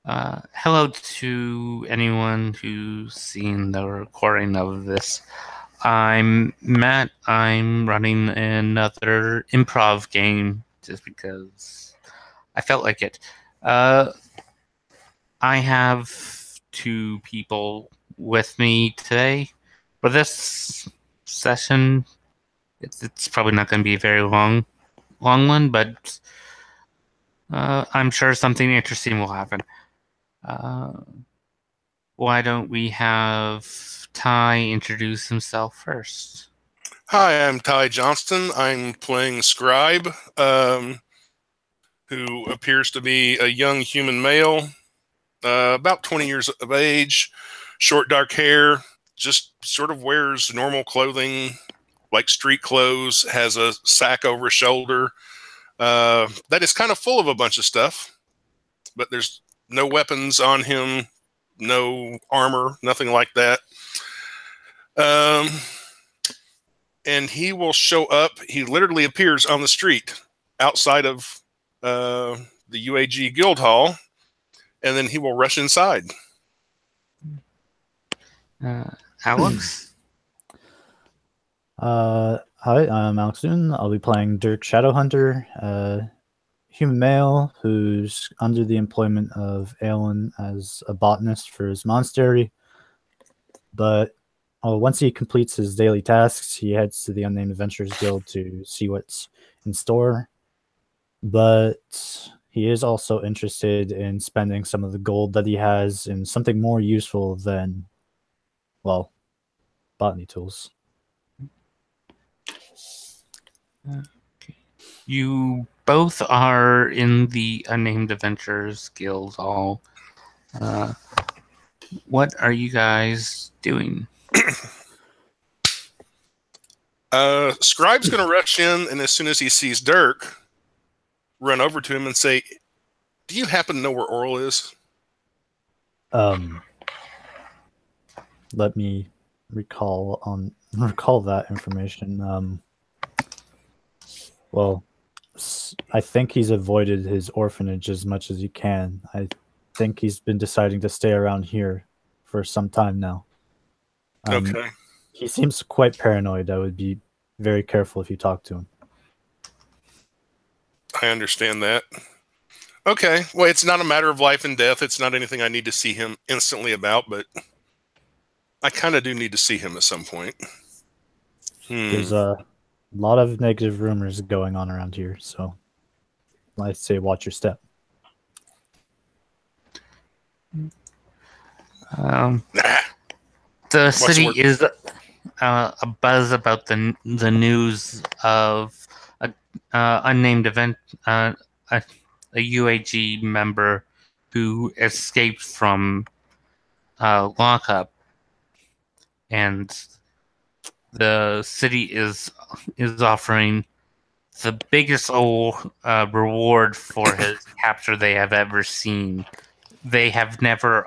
Hello to anyone who's seen the recording of this. I'm Matt. I'm running another improv game just because I felt like it. Uh, I have two people with me today for this session. It's probably not going to be a very long one, but I'm sure something interesting will happen. Uh, Why don't we have Ty introduce himself first? Hi, I'm Ty Johnston. I'm playing Scribe, who appears to be a young human male, about 20 years of age, short dark hair, just sort of wears normal clothing, like street clothes, has a sack over his shoulder that is kind of full of a bunch of stuff, but there's no weapons on him, no armor, nothing like that. Um, and he will show up. He literally appears on the street outside of the UAG Guild Hall, and then he will rush inside. Uh, Alex? Hi, I'm Alex Newton. I'll be playing Dirk Shadowhunter, a human male who's under the employment of Aelin as a botanist for his monastery. But once he completes his daily tasks, he heads to the Unnamed Adventurers Guild to see what's in store. But he is also interested in spending some of the gold that he has in something more useful than, well, botany tools. Okay. You both are in the Unnamed Adventures Guild Hall. What are you guys doing? Scribe's going to rush in, and as soon as he sees Dirk, run over to him and say, "Do you happen to know where Oral is?" Let me recall that information. Well, I think he's avoided his orphanage as much as he can. I think he's been deciding to stay around here for some time now. Okay. He seems quite paranoid. I would be very careful if you talk to him. I understand that. Okay. Well, it's not a matter of life and death. It's not anything I need to see him instantly about, but I kind of do need to see him at some point. There's a lot of negative rumors going on around here, so I'd say watch your step. The city is a buzz about the news of a unnamed event, a UAG member who escaped from lockup, and the city is offering the biggest reward for his capture they have ever seen. They have never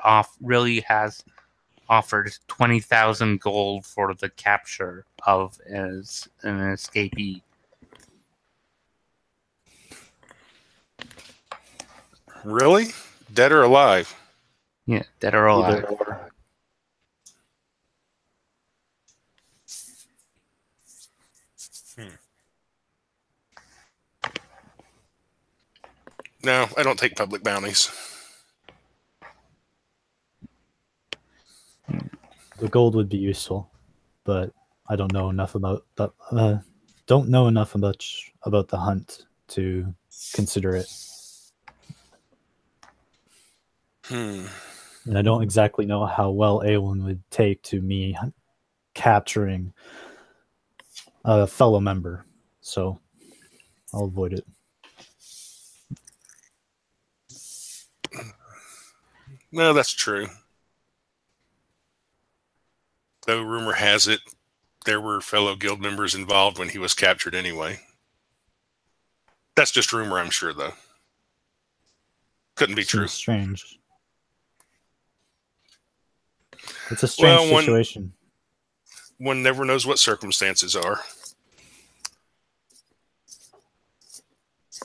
offered 20,000 gold for the capture of as an escapee. Really? Dead or alive? Yeah, dead or alive. Either or. No, I don't take public bounties. The gold would be useful, but I don't know enough about the don't know enough about the hunt to consider it. And I don't exactly know how well Aelin would take to me capturing a fellow member, so I'll avoid it. No, that's true. Though rumor has it there were fellow guild members involved when he was captured anyway. That's just rumor, I'm sure, though. Couldn't be true. Strange. It's a strange situation. One never knows what circumstances are.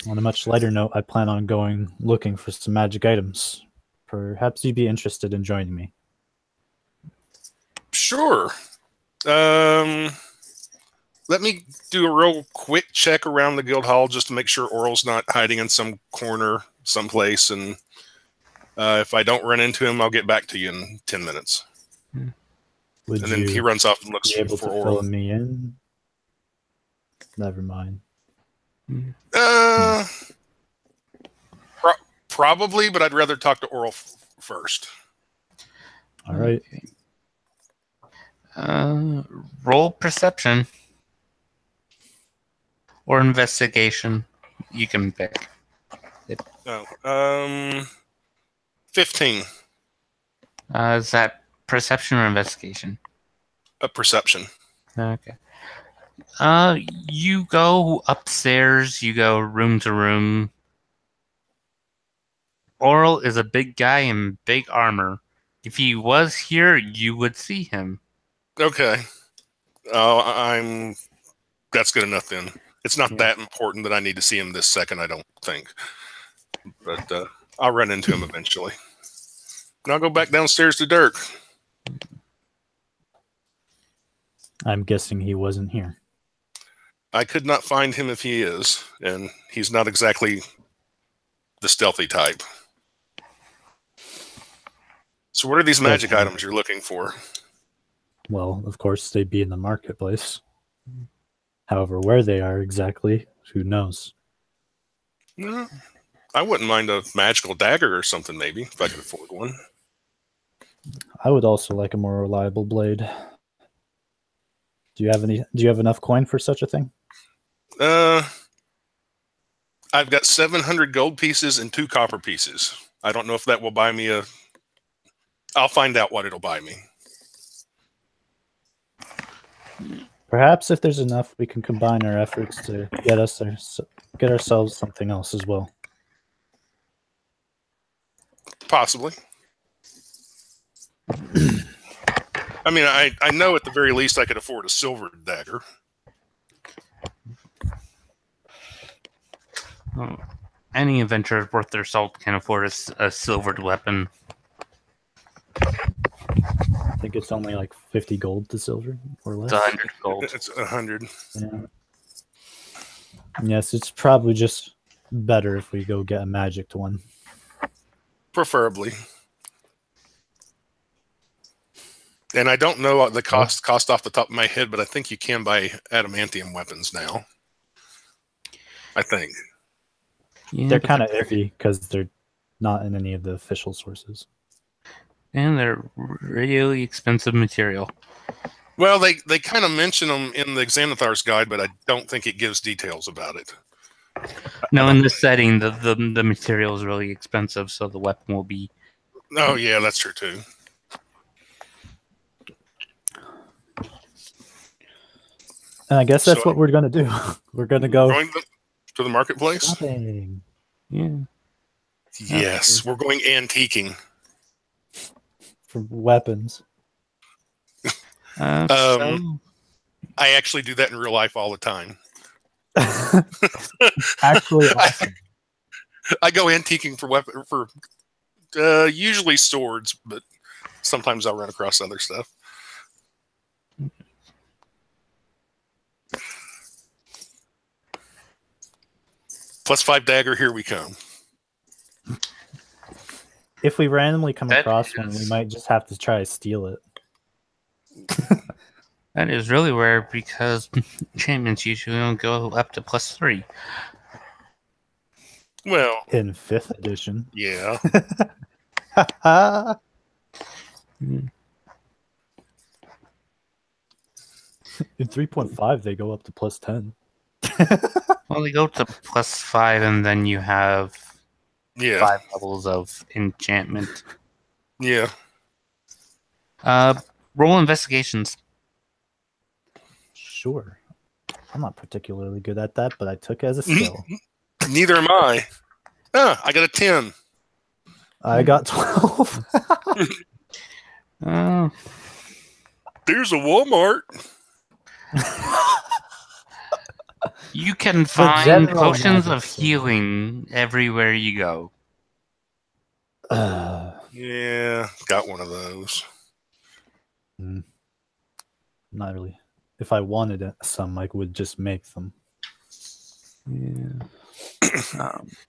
On a much lighter note, I plan on going looking for some magic items. Perhaps you'd be interested in joining me. Sure. Let me do a real quick check around the guild hall just to make sure Oral's not hiding in some corner someplace. And if I don't run into him, I'll get back to you in 10 minutes. Would And then you he runs off and looks be able for to Oral. fill me in? Never mind. Probably, but I'd rather talk to Oral first. All right. Okay. Roll perception or investigation. You can pick. 15. Is that perception or investigation? A perception. Okay. You go upstairs. You go room to room. Oral is a big guy in big armor. If he was here, you would see him. Okay. That's good enough then. It's not that important that I need to see him this second, I don't think. But I'll run into him eventually. And I'll go back downstairs to Dirk. I'm guessing he wasn't here. I could not find him if he is, and he's not exactly the stealthy type. So what are these magic items you're looking for? Well, of course, they'd be in the marketplace. However, where they are exactly, who knows? No, I wouldn't mind a magical dagger or something, maybe, if I could afford one. I would also like a more reliable blade. Do you have enough coin for such a thing? I've got 700 gold pieces and 2 copper pieces. I don't know if that will buy me a... I'll find out what it'll buy me. Perhaps if there's enough, we can combine our efforts to get ourselves something else as well. Possibly. I mean, I know at the very least I could afford a silver dagger. Any adventurer worth their salt can afford a silvered weapon. I think it's only like 50 gold to silver or less. It's 100 gold. It's 100. Yeah. Yes, it's probably just better if we go get a magic one. Preferably. And I don't know the cost off the top of my head, but I think you can buy adamantium weapons now. I think. Yeah, they're kind of iffy because they're not in any of the official sources. And they're really expensive material. Well, they kind of mention them in the Xanathar's guide, but I don't think it gives details about it. No, in this setting, the material is really expensive, so the weapon will be... Oh, yeah, that's true, too. And I guess that's what we're going to do. We're going to go to the marketplace? Shopping. Yeah. Yes, we're going antiquing. For weapons. I actually do that in real life all the time. Actually, awesome. I go antiquing for usually swords, but sometimes I'll run across other stuff. +5 dagger, here we come. If we randomly come across one, we might just have to try to steal it. That is really rare because enchantments usually don't go up to +3. Well, in 5th edition. Yeah. In 3.5, they go up to +10. Well, they go to +5, and then you have 5 levels of enchantment. Yeah. Roll investigations. Sure. I'm not particularly good at that, but I took it as a skill. Neither am I. I got a 10. I got 12. There's a Walmart. You can find potions of healing everywhere you go. Yeah, got one of those. Not really. If I wanted some, I would just make them. Yeah.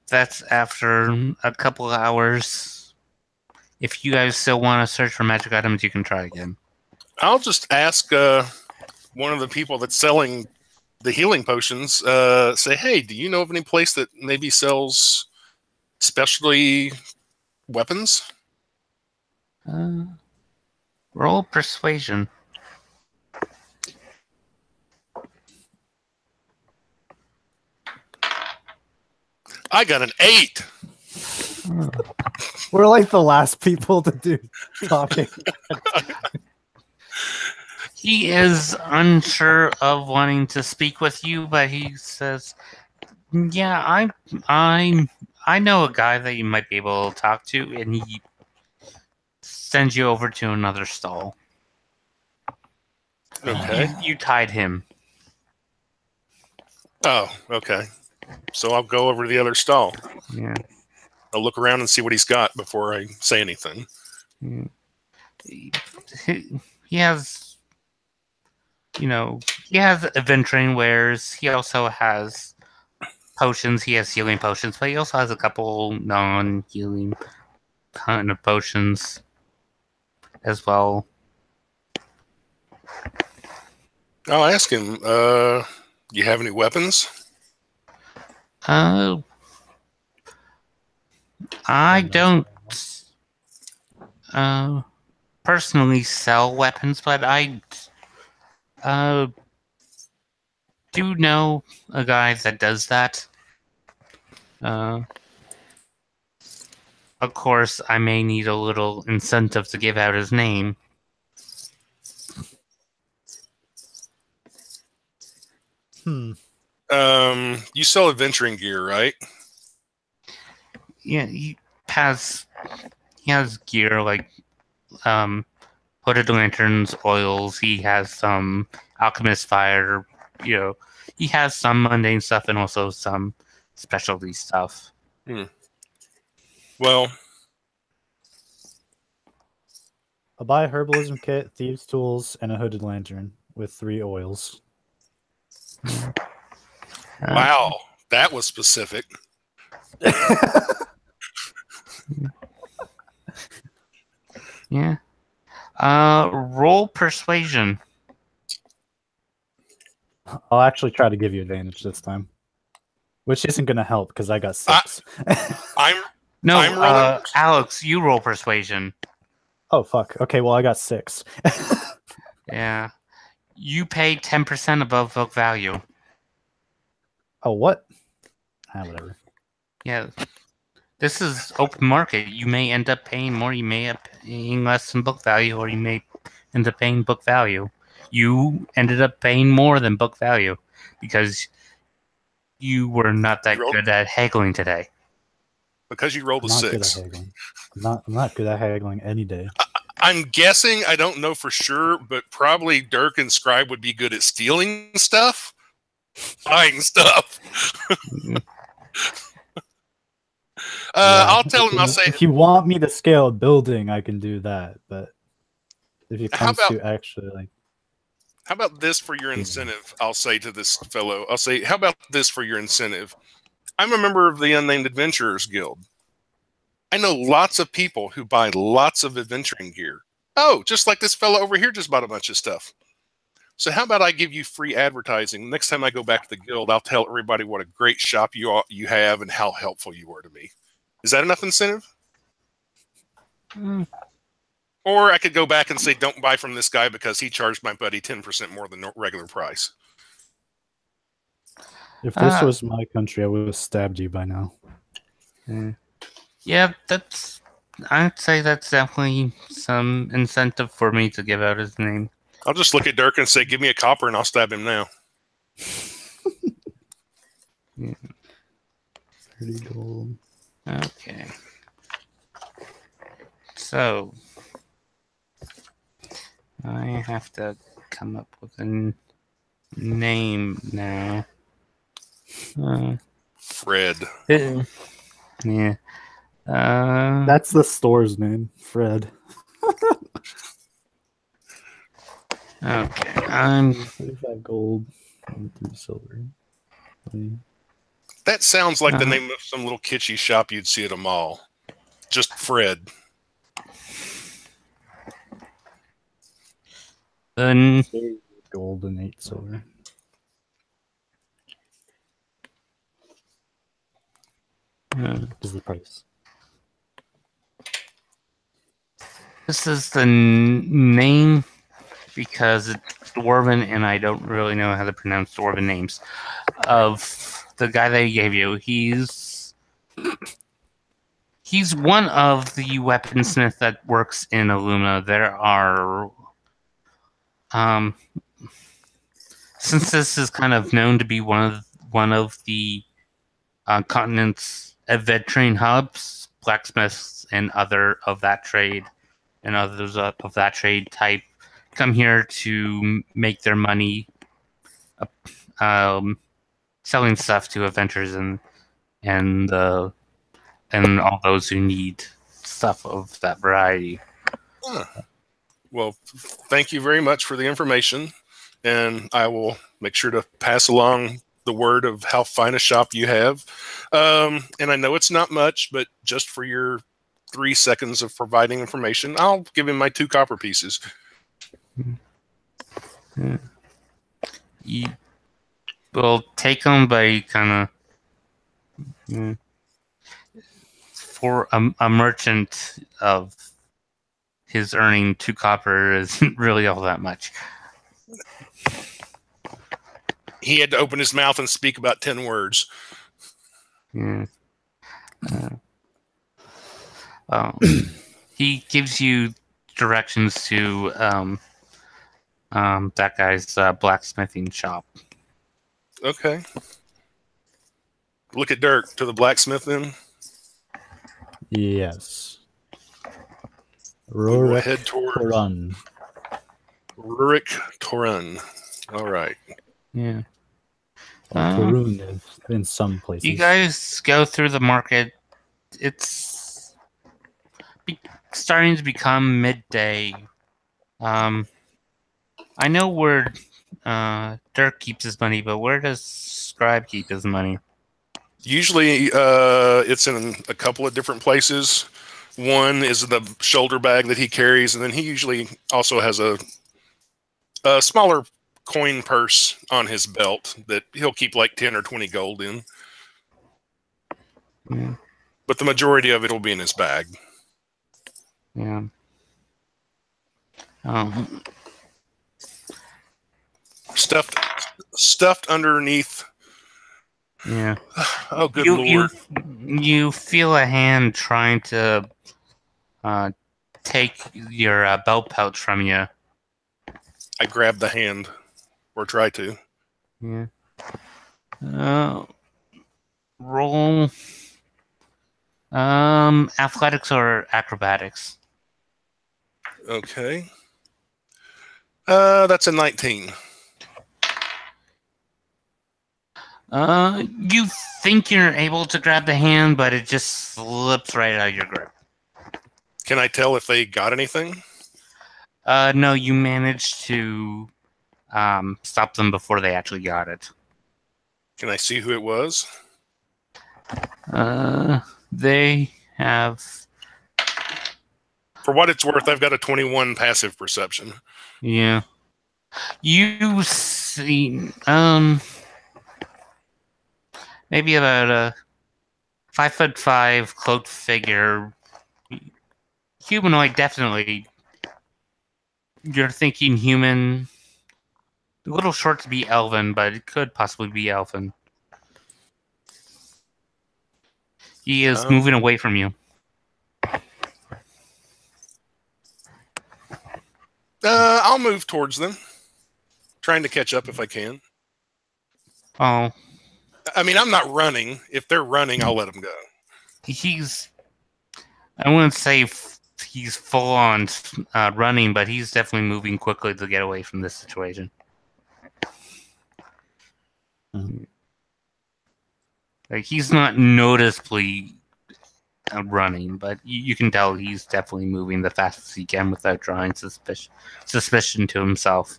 That's after a couple of hours. If you guys still want to search for magic items, you can try again. I'll just ask one of the people that's selling the healing potions, say, hey, do you know of any place that maybe sells specialty weapons? Roll persuasion. I got an 8. We're like the last people to do talking. He is unsure of wanting to speak with you, but he says, "Yeah, I know a guy that you might be able to talk to," and he sends you over to another stall. Okay. You tied him. Oh, okay. So I'll go over to the other stall. Yeah. I'll look around and see what he's got before I say anything. Yeah. He has, he has adventuring wares. He also has potions. He has healing potions, but he also has a couple non-healing kind of potions as well. I'll ask him, you have any weapons? I don't personally sell weapons, but I do know a guy that does that. Of course, I may need a little incentive to give out his name. You sell adventuring gear, right? Yeah, he has gear like hooded lanterns, oils. He has some alchemist fire. He has some mundane stuff and also some specialty stuff. Well, I'll buy a herbalism kit, thieves' tools, and a hooded lantern with 3 oils. wow, that was specific. Yeah. Roll persuasion. I'll actually try to give you advantage this time, which isn't going to help because I got 6. I'm rolling. Alex, you roll persuasion. Oh fuck. Okay, well I got 6. Yeah. You pay 10% above book value. Oh what? Whatever. Yeah. This is open market. You may end up paying more. You may end up paying less than book value, or you may end up paying book value. You ended up paying more than book value because you were not that good at haggling today. Because you rolled a 6. Good at haggling. I'm not good at haggling any day. I'm guessing, I don't know for sure, but probably Dirk and Scribe would be good at stealing stuff, buying stuff. I'll tell him. I'll say, if you want me to scale a building, I can do that. But if it comes to actually like, how about this for your incentive? I'll say to this fellow, I'll say, how about this for your incentive? I'm a member of the Unnamed Adventurers Guild. I know lots of people who buy lots of adventuring gear. Oh, just like this fellow over here just bought a bunch of stuff. So how about I give you free advertising? Next time I go back to the guild, I'll tell everybody what a great shop you have and how helpful you were to me. Is that enough incentive? Or I could go back and say, don't buy from this guy because he charged my buddy 10% more than regular price. If this was my country, I would have stabbed you by now. Yeah, I'd say that's definitely some incentive for me to give out his name. I'll just look at Dirk and say, give me a copper and I'll stab him now. Yeah. 30 gold. Okay. So, I have to come up with a name now. Fred. Yeah. That's the store's name, Fred. Okay. I'm 35 gold and 3 silver. That sounds like the name of some little kitschy shop you'd see at a mall. Just Fred. then. Gold and 8 silver. Is the price. This is the name because it's Dwarven, and I don't really know how to pronounce Dwarven names. Of the guy they gave you, he's one of the weaponsmith that works in Illumina. There are, since this is kind of known to be one of the continent's adventuring hubs, blacksmiths and other of that trade and others of that trade type come here to make their money, selling stuff to adventurers and all those who need stuff of that variety. Huh. Well, thank you very much for the information, and I will make sure to pass along the word of how fine a shop you have. And I know it's not much, but just for your 3 seconds of providing information, I'll give him my 2 copper pieces. You will take them by kind of for a merchant of his earning 2 copper isn't really all that much. He had to open his mouth and speak about 10 words. Yeah. He gives you directions to that guy's blacksmithing shop. Okay. Look at Dirk to the blacksmith then. Yes. We'll head toward Torun. Rurik Torun. All right. Yeah. Torun in some places. You guys go through the market. It's starting to become midday. I know where Dirk keeps his money, but where does Scribe keep his money? Usually it's in a couple of different places. One is the shoulder bag that he carries, and then he usually also has a smaller coin purse on his belt that he'll keep like 10 or 20 gold in. Yeah. But the majority of it will be in his bag. Yeah. Stuffed underneath. Yeah. Oh, good Lord. You feel a hand trying to take your belt pouch from you. I grab the hand, or try to. Yeah. Roll athletics or acrobatics. Okay. That's a 19. You think you're able to grab the hand, but it just slips right out of your grip. Can I tell if they got anything? No, you managed to stop them before they actually got it. Can I see who it was? They have... For what it's worth, I've got a 21 passive perception. Yeah. You see... maybe about a 5'5" cloaked figure. Humanoid, definitely. You're thinking human. A little short to be elven, but it could possibly be elven. He is moving away from you. I'll move towards them. Trying to catch up if I can. Oh. I mean, I'm not running. If they're running, I'll let them go. I wouldn't say he's full on running, but he's definitely moving quickly to get away from this situation. Like, he's not noticeably running, but you can tell he's definitely moving the fastest he can without drawing suspicion to himself.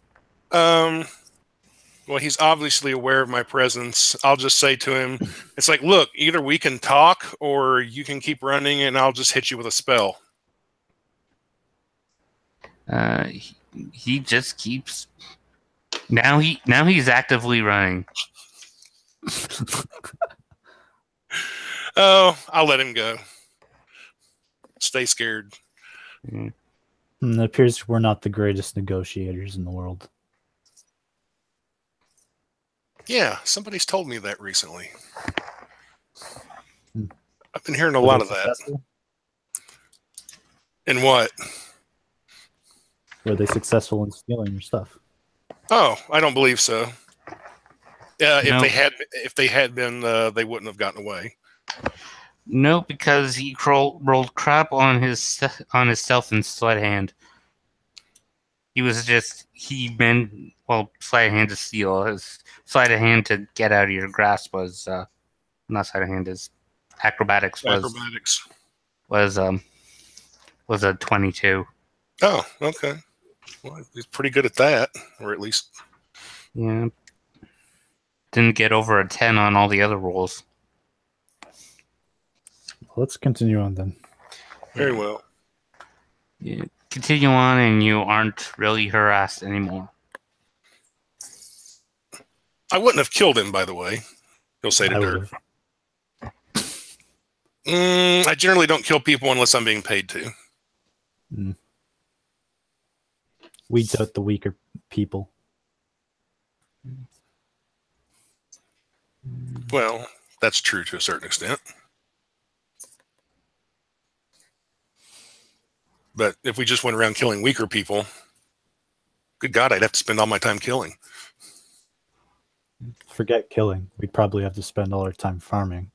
Well, he's obviously aware of my presence. I'll just say to him, it's like, look, either we can talk or you can keep running and I'll just hit you with a spell. He just keeps. Now he's actively running. Oh, I'll let him go. Stay scared. It appears we're not the greatest negotiators in the world. Yeah, somebody's told me that recently. Hmm. I've been hearing a Were lot they of that. successful? In what? Were they successful in stealing your stuff? Oh, I don't believe so. If No. they had been, they wouldn't have gotten away. No, because he rolled crap on his stealth and sleight of hand. Sleight of hand to steal. His sleight of hand to get out of your grasp was not sleight of hand. His acrobatics was a 22. Oh, okay. Well, he's pretty good at that, or at least. Yeah. Didn't get over a 10 on all the other rolls. Let's continue on then. Very well. You continue on, and you aren't really harassed anymore. I wouldn't have killed him, by the way. He'll say to I Dirk. would've. I generally don't kill people unless I'm being paid to. Weeds out the weaker people. Well, that's true to a certain extent. But if we just went around killing weaker people, good God, I'd have to spend all my time killing. Forget killing. We'd probably have to spend all our time farming.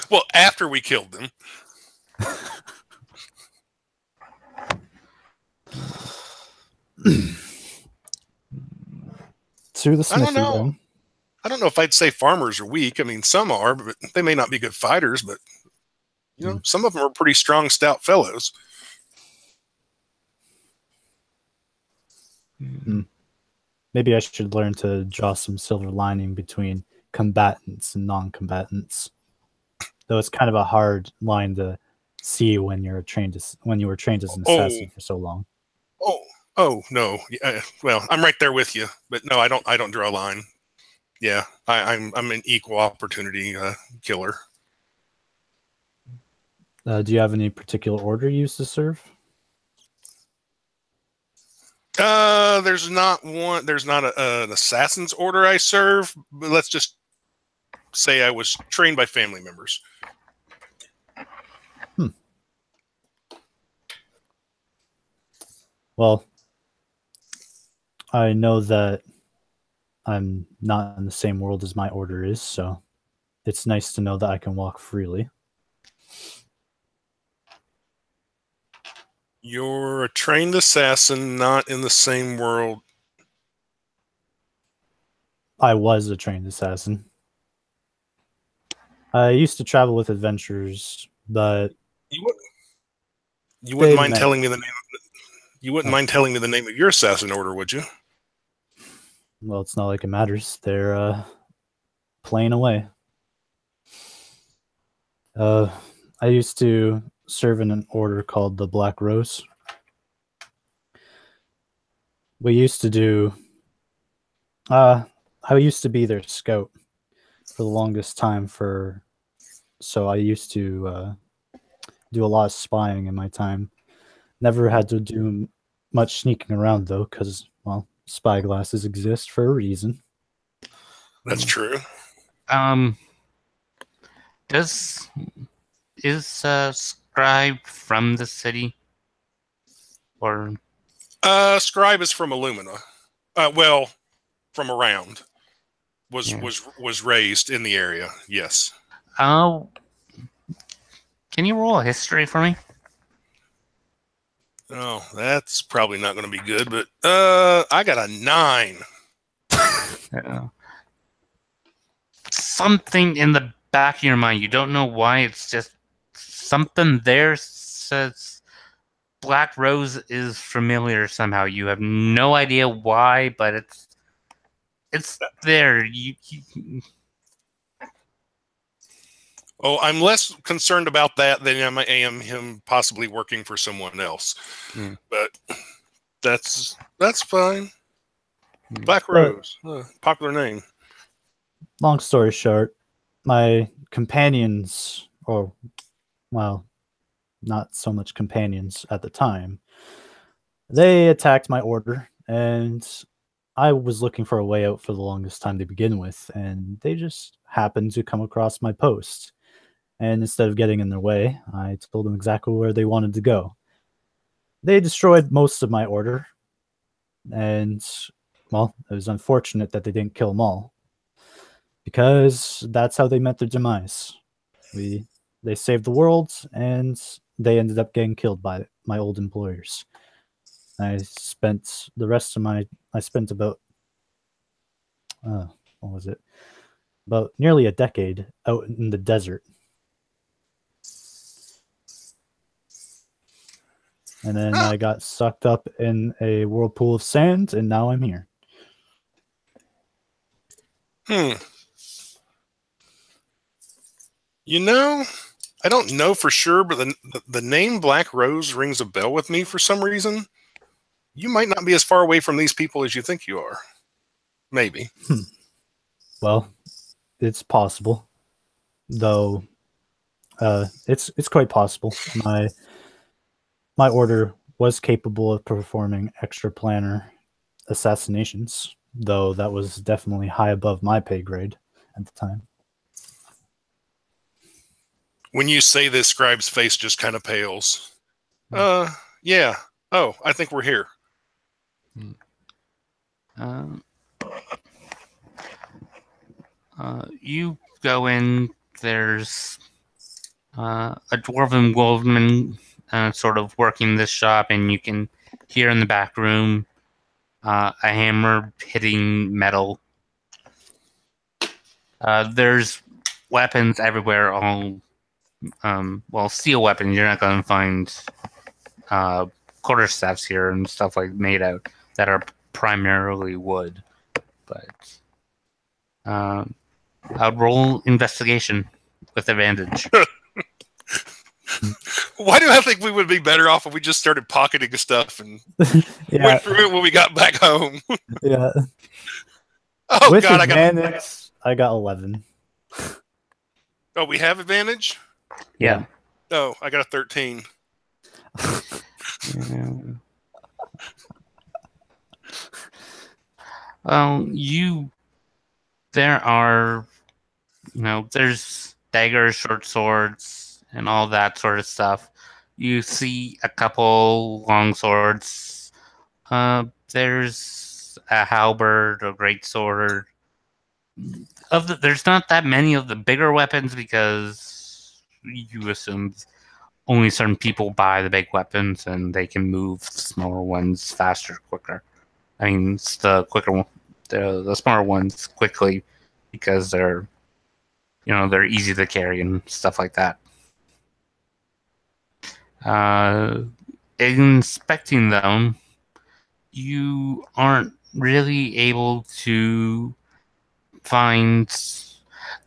Well, after we killed them. Through the smithy, I don't know. then. I don't know if I'd say farmers are weak. I mean, some are, but they may not be good fighters. But you know, some of them are pretty strong, stout fellows. Maybe I should learn to draw some silver lining between combatants and non-combatants. Though it's kind of a hard line to see when you were trained as an assassin for so long. Oh no. Well, I'm right there with you, but no, I don't draw a line. Yeah, I'm an equal opportunity killer. Do you have any particular order you used to serve? There's not one. There's not an assassin's order I serve. But let's just say I was trained by family members. Well, I know that I'm not in the same world as my order is, so it's nice to know that I can walk freely. You're a trained assassin, not in the same world. I was a trained assassin. I used to travel with adventurers, but you wouldn't mind telling me the name. You wouldn't mind telling me the name of your assassin order, would you? Well, it's not like it matters. They're playing away. I used to serve in an order called the Black Rose. We used to do. I used to be their scout for the longest time. So I used to do a lot of spying in my time. Never had to do much sneaking around though, because well, spy glasses exist for a reason. That's true. Is Scribe from the city, or Scribe is from Illumina. Well, from around. Was raised in the area. Yes. Oh, can you roll a history for me? Oh, that's probably not going to be good, but I got a 9. something in the back of your mind. You don't know why. It's just something there says Black Rose is familiar somehow. You have no idea why, but it's there. Oh, I'm less concerned about that than I am him possibly working for someone else. Hmm. But that's fine. Hmm. Black Rose, popular name. Long story short, my companions, or well, not so much companions at the time, they attacked my order, and I was looking for a way out for the longest time to begin with, and they just happened to come across my post. And instead of getting in their way, I told them exactly where they wanted to go. They destroyed most of my order, and well, it was unfortunate that they didn't kill them all, because that's how they met their demise. They saved the world, and they ended up getting killed by my old employers. I spent about what was it? About nearly a decade out in the desert. And then I got sucked up in a whirlpool of sand, and now I'm here. You know, I don't know for sure, but the name Black Rose rings a bell with me for some reason. You might not be as far away from these people as you think you are. Maybe. Well, it's possible, though. It's quite possible. My order was capable of performing extra planner assassinations, though that was definitely high above my pay grade at the time. When you say this, Scribe's face just kind of pales. Yeah. Oh, I think we're here. You go in. There's a dwarven woman sort of working this shop, and you can hear in the back room a hammer hitting metal. There's weapons everywhere, all steel weapons. You're not going to find quarterstaffs here and stuff like made out that are primarily wood. But I'd roll investigation with advantage. Why do I think we would be better off if we just started pocketing stuff and went through it when we got back home? Yeah. Oh, with God, advantage, I got 11. Oh, we have advantage? Yeah. Oh, I got a 13. Well, there are, there's daggers, short swords, and all that sort of stuff. You see a couple long swords. There's a halberd, a great sword. There's not that many of the bigger weapons because you assume only certain people buy the big weapons and they can move the smaller ones faster, quicker. I mean, it's the quicker, the smaller ones quickly because they're easy to carry and stuff like that. Inspecting them, you aren't really able to find.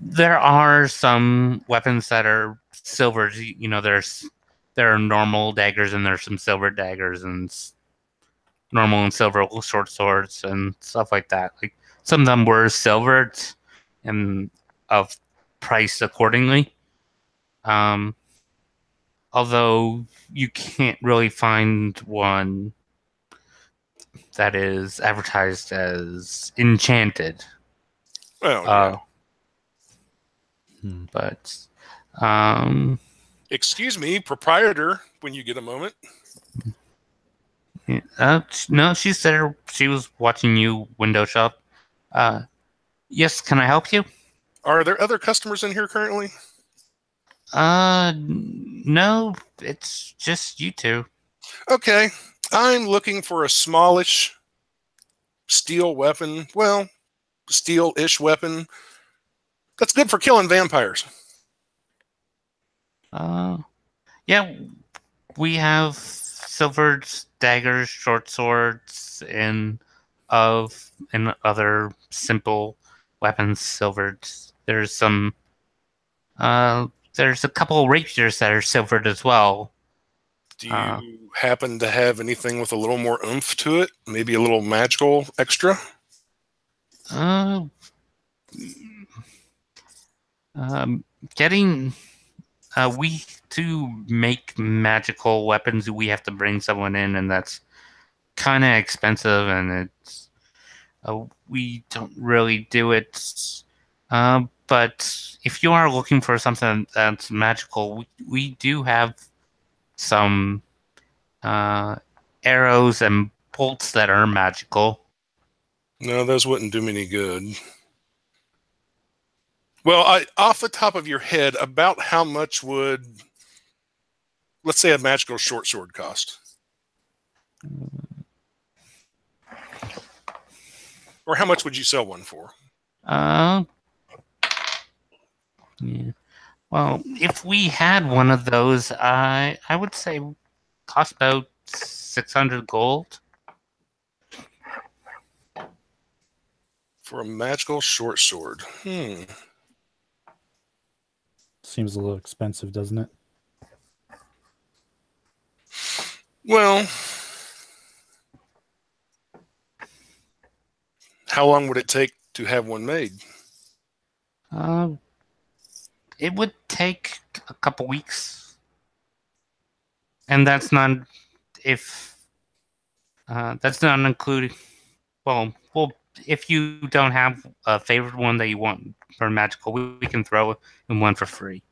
There are some weapons that are silver. There are normal daggers and there's some silver daggers and normal and silver short swords and stuff like that. Like some of them were silvered and of price accordingly. Although you can't really find one that is advertised as enchanted. Well, yeah. But excuse me, proprietor, when you get a moment. No, she said she was watching you window shop. Yes, can I help you? Are there other customers in here currently? No, it's just you two. Okay, I'm looking for a smallish steel weapon. Well, steel-ish weapon. That's good for killing vampires. Yeah, we have silvered daggers, short swords, and other simple weapons silvered. There's some there's a couple rapiers that are silvered as well. Do you happen to have anything with a little more oomph to it? Maybe a little magical extra? Getting we to make magical weapons, we have to bring someone in, and that's kind of expensive, and it's we don't really do it. But if you are looking for something that's magical, we do have some arrows and bolts that are magical. No, those wouldn't do me any good. Well, off the top of your head, about how much would, let's say, a magical short sword cost? Or how much would you sell one for? Yeah. Well, if we had one of those, I would say cost about 600 gold. For a magical short sword. Seems a little expensive, doesn't it? Well, how long would it take to have one made? It would take a couple weeks, and that's not including. Well, if you don't have a favorite one that you want for magical, we can throw in one for free.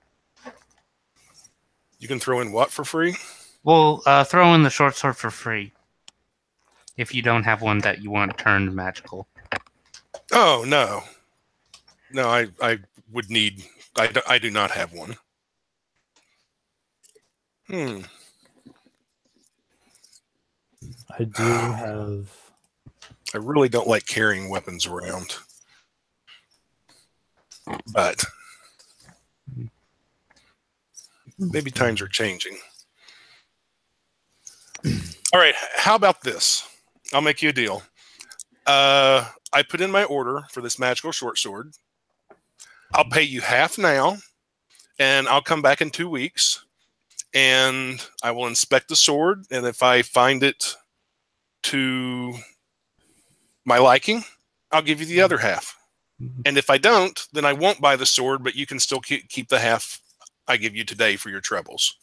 You can throw in what for free? We'll throw in the short sword for free if you don't have one that you want turned magical. Oh, no. No, I would need... I do not have one. I do have... I really don't like carrying weapons around. But maybe times are changing. All right, how about this? I'll make you a deal. I put in my order for this magical short sword. I'll pay you half now, and I'll come back in 2 weeks, and I will inspect the sword, and if I find it to my liking, I'll give you the other half. And if I don't, then I won't buy the sword, but you can still keep the half I give you today for your troubles.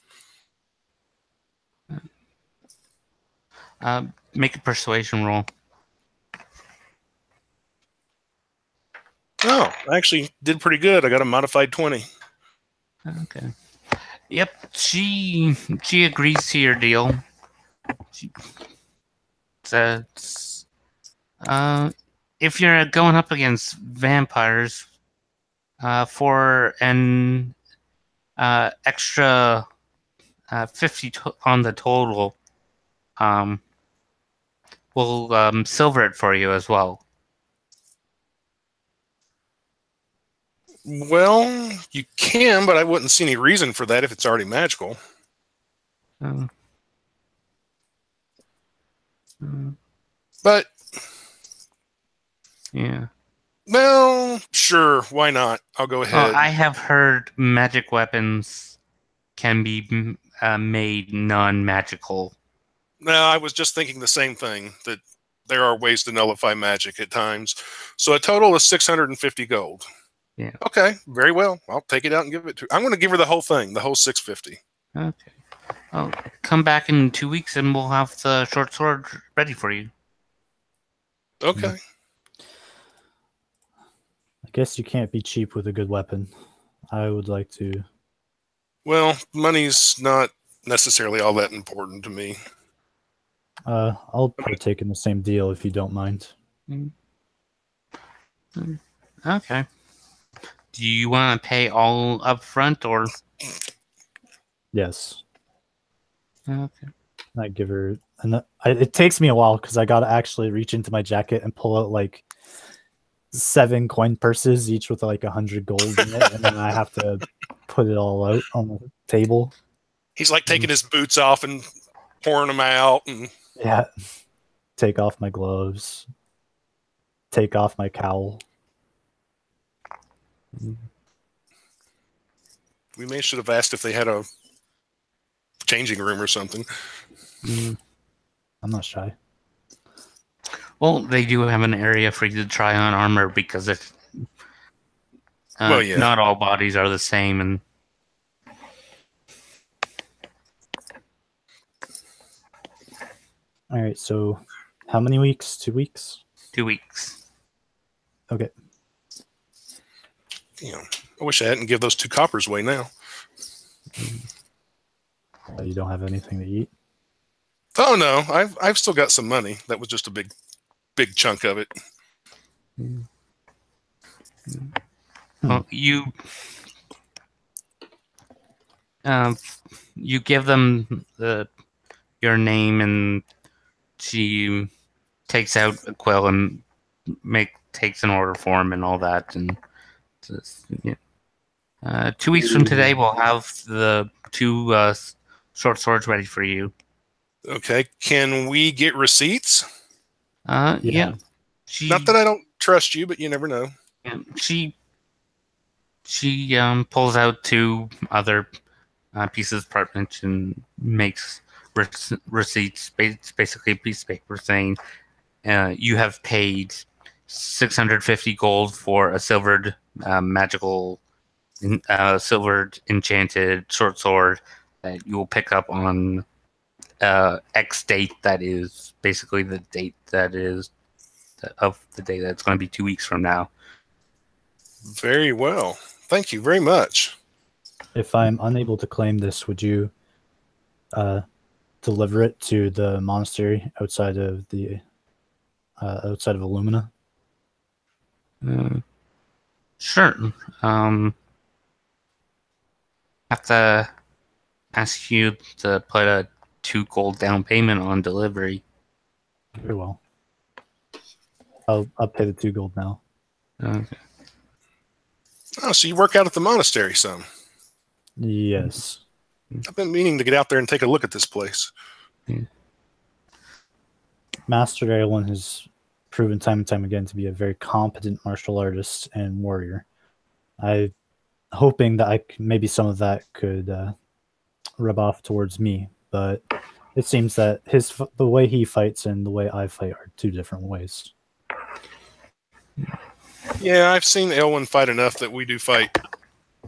Make a persuasion roll. Oh, I actually did pretty good. I got a modified 20. Okay. Yep, she agrees to your deal. She says, if you're going up against vampires, for an extra 50 on the total, we'll silver it for you as well. Well, you can, but I wouldn't see any reason for that if it's already magical. But yeah. Well, sure, why not? I'll go ahead. I have heard magic weapons can be made non-magical. No, I was just thinking the same thing, that there are ways to nullify magic at times. So a total of 650 gold. Yeah. Okay, very well. I'll take it out and give it to her. I'm going to give her the whole thing, the whole 650. Okay. I'll come back in 2 weeks and we'll have the short sword ready for you. Okay. I guess you can't be cheap with a good weapon. I would like to... Well, money's not necessarily all that important to me. I'll partake in the same deal if you don't mind. Okay. Do you want to pay all up front or? Yes. Okay. I give her... it takes me a while because I got to actually reach into my jacket and pull out like 7 coin purses, each with like 100 gold in it, and then I have to put it all out on the table. He's like taking his boots off and pouring them out, and Yeah. Take off my gloves. Take off my cowl. we may should have asked if they had a changing room or something. I'm not shy. Well, they do have an area for you to try on armor because Well, yeah. not all bodies are the same, and All right, so how many weeks? 2 weeks? 2 weeks. Okay. Damn, I wish I hadn't give those 2 coppers away now. You don't have anything to eat? Oh no, I've still got some money. That was just a big chunk of it. Well, you give them your name, and she takes out a quill and takes an order form and all that. And just, 2 weeks from today, we'll have the 2 short swords ready for you. Okay, can we get receipts? Yeah. Not that I don't trust you, but you never know. She pulls out 2 other pieces of parchment and makes receipts. It's basically a piece of paper saying you have paid 650 gold for a silvered silvered enchanted short sword that you will pick up on X date. That is basically the date that is of the day that's going to be 2 weeks from now. Very well. Thank you very much. If I'm unable to claim this, would you deliver it to the monastery outside of Illumina? Sure. Have to ask you to put a 2 gold down payment on delivery. Very well. I'll pay the 2 gold now. Okay. Oh, so you work out at the monastery some. Yes. I've been meaning to get out there and take a look at this place. Master Erlen has proven time and time again to be a very competent martial artist and warrior. I'm hoping that maybe some of that could rub off towards me, but it seems that the way he fights and the way I fight are 2 different ways. Yeah, I've seen Elwyn fight enough that we do fight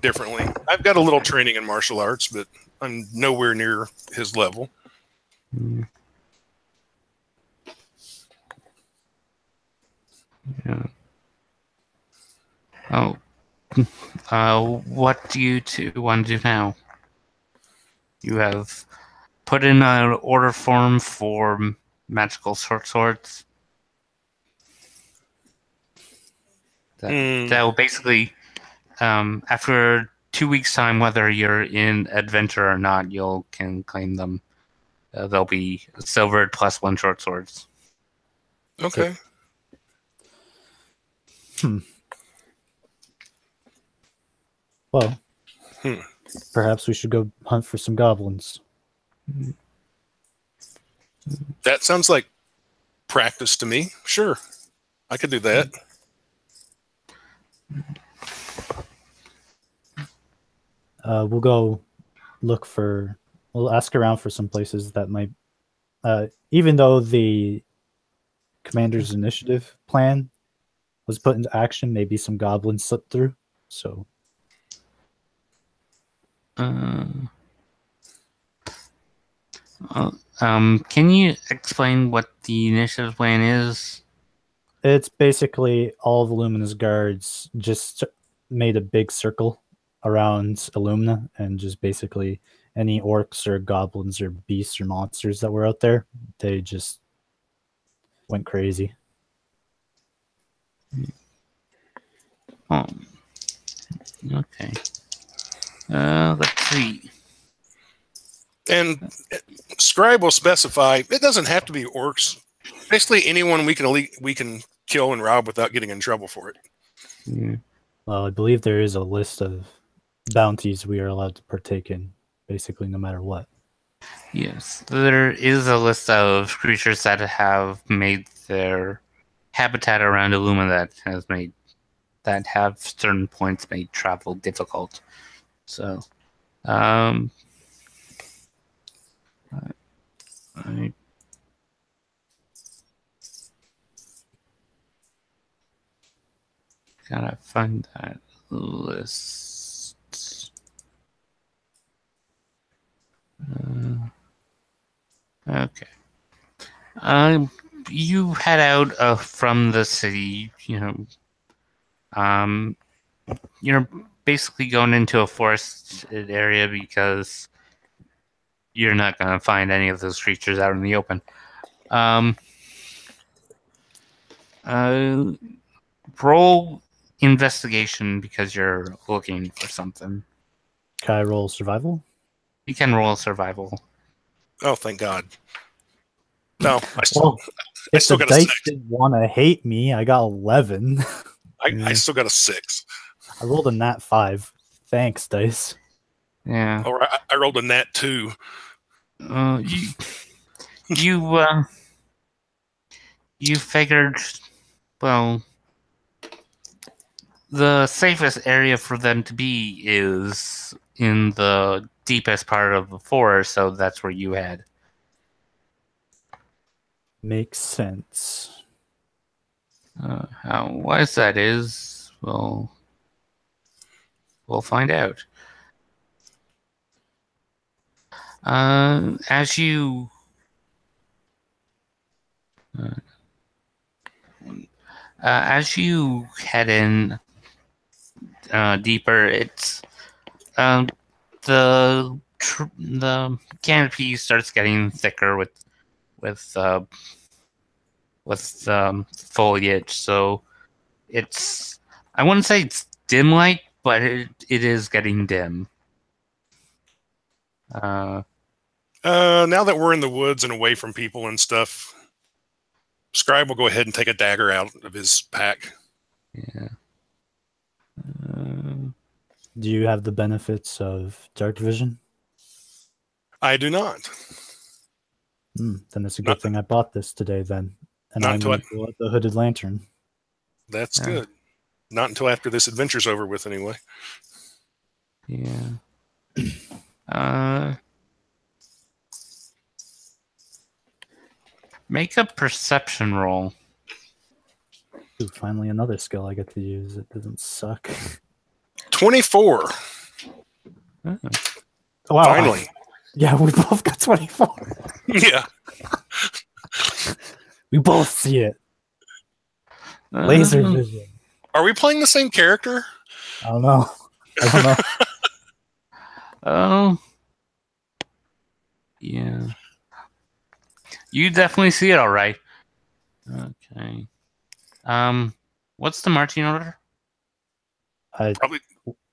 differently. I've got a little training in martial arts, but I'm nowhere near his level. Yeah. What do you 2 want to do now? You have put in an order form for magical short swords. That will basically, after 2 weeks' time, whether you're in adventure or not, you can claim them. They'll be silvered plus 1 short swords. Okay. Well, perhaps we should go hunt for some goblins. That sounds like practice to me. Sure, I could do that. We'll go we'll ask around for some places that might, even though the commander's initiative plan was put into action, maybe some goblins slipped through. So, can you explain what the initiative plan is? it's basically all of Illumina's guards just made a big circle around Illumina, and just basically any orcs or goblins or beasts or monsters that were out there, they just went crazy. Oh, okay. Let's see. And Scribe will specify it doesn't have to be orcs. Basically, anyone we can kill and rob without getting in trouble for it. Yeah. Well, I believe there is a list of bounties we are allowed to partake in, basically, no matter what. Yes, there is a list of creatures that have made their habitat around Illuma that have certain points made travel difficult. So, I gotta find that list. Okay. You head out from the city. Um, you're basically going into a forested area because you're not gonna find any of those creatures out in the open. Um, uh, roll investigation because you're looking for something. Can I roll survival? You can roll survival. Oh, thank God. No, Well, I if still the got a dice 6. didn't want to hate me, I got 11. I still got a 6. I rolled a nat 5. Thanks, dice. Yeah. All right, I rolled a nat 2. You you you figured, well, the safest area for them to be is in the deepest part of the forest, so that's where you head. Makes sense. How wise that is, we'll find out. As you as you head in deeper, it's the canopy starts getting thicker with foliage, so it's, I wouldn't say it's dim light, but it is getting dim. Now that we're in the woods and away from people and stuff, Scribe will go ahead and take a dagger out of his pack. Yeah. Do you have the benefits of dark vision? I do not. Then it's a Not- good thing I bought this today, then. And Not I'm until going to go at the hooded lantern. That's Yeah. good. Not until after this adventure's over with, anyway. Yeah. Make a perception roll. Ooh, finally another skill I get to use. It doesn't suck. 24. Oh. Wow. Finally. Yeah, we both got 24. Yeah. We both see it. Laser vision. Are we playing the same character? I don't know. I don't know. Oh. Yeah. You definitely see it all right. Okay. What's the marching order?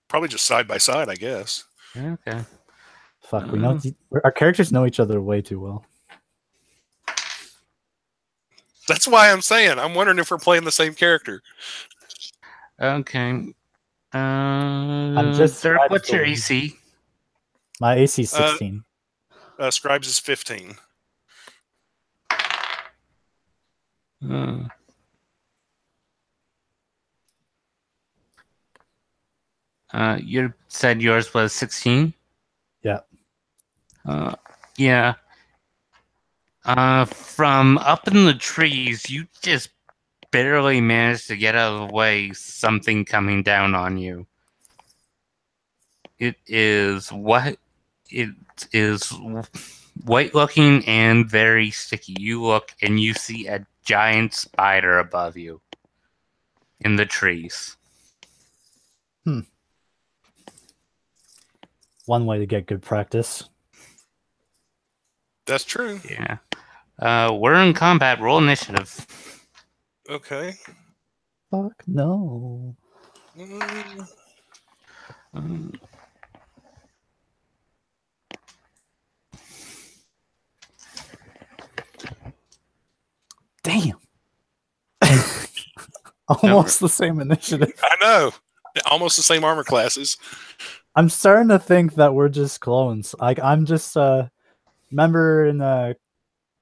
Probably just side by side, I guess. Okay. Fuck, we know our characters know each other way too well. That's why I'm saying. I'm wondering if we're playing the same character. Okay. I'm just Dirk, Scribe's what's your building. AC? My AC is 16. Scribes is 15. You said yours was 16? Yeah. Yeah. From up in the trees, you just barely managed to get out of the way something coming down on you. It is white looking and very sticky. You look and you see a giant spider above you in the trees. One way to get good practice. That's true. Yeah. We're in combat. Roll initiative. Okay. Fuck no. Damn. almost the same initiative. I know. Almost the same armor classes. I'm starting to think that we're just clones. Like I'm just remember in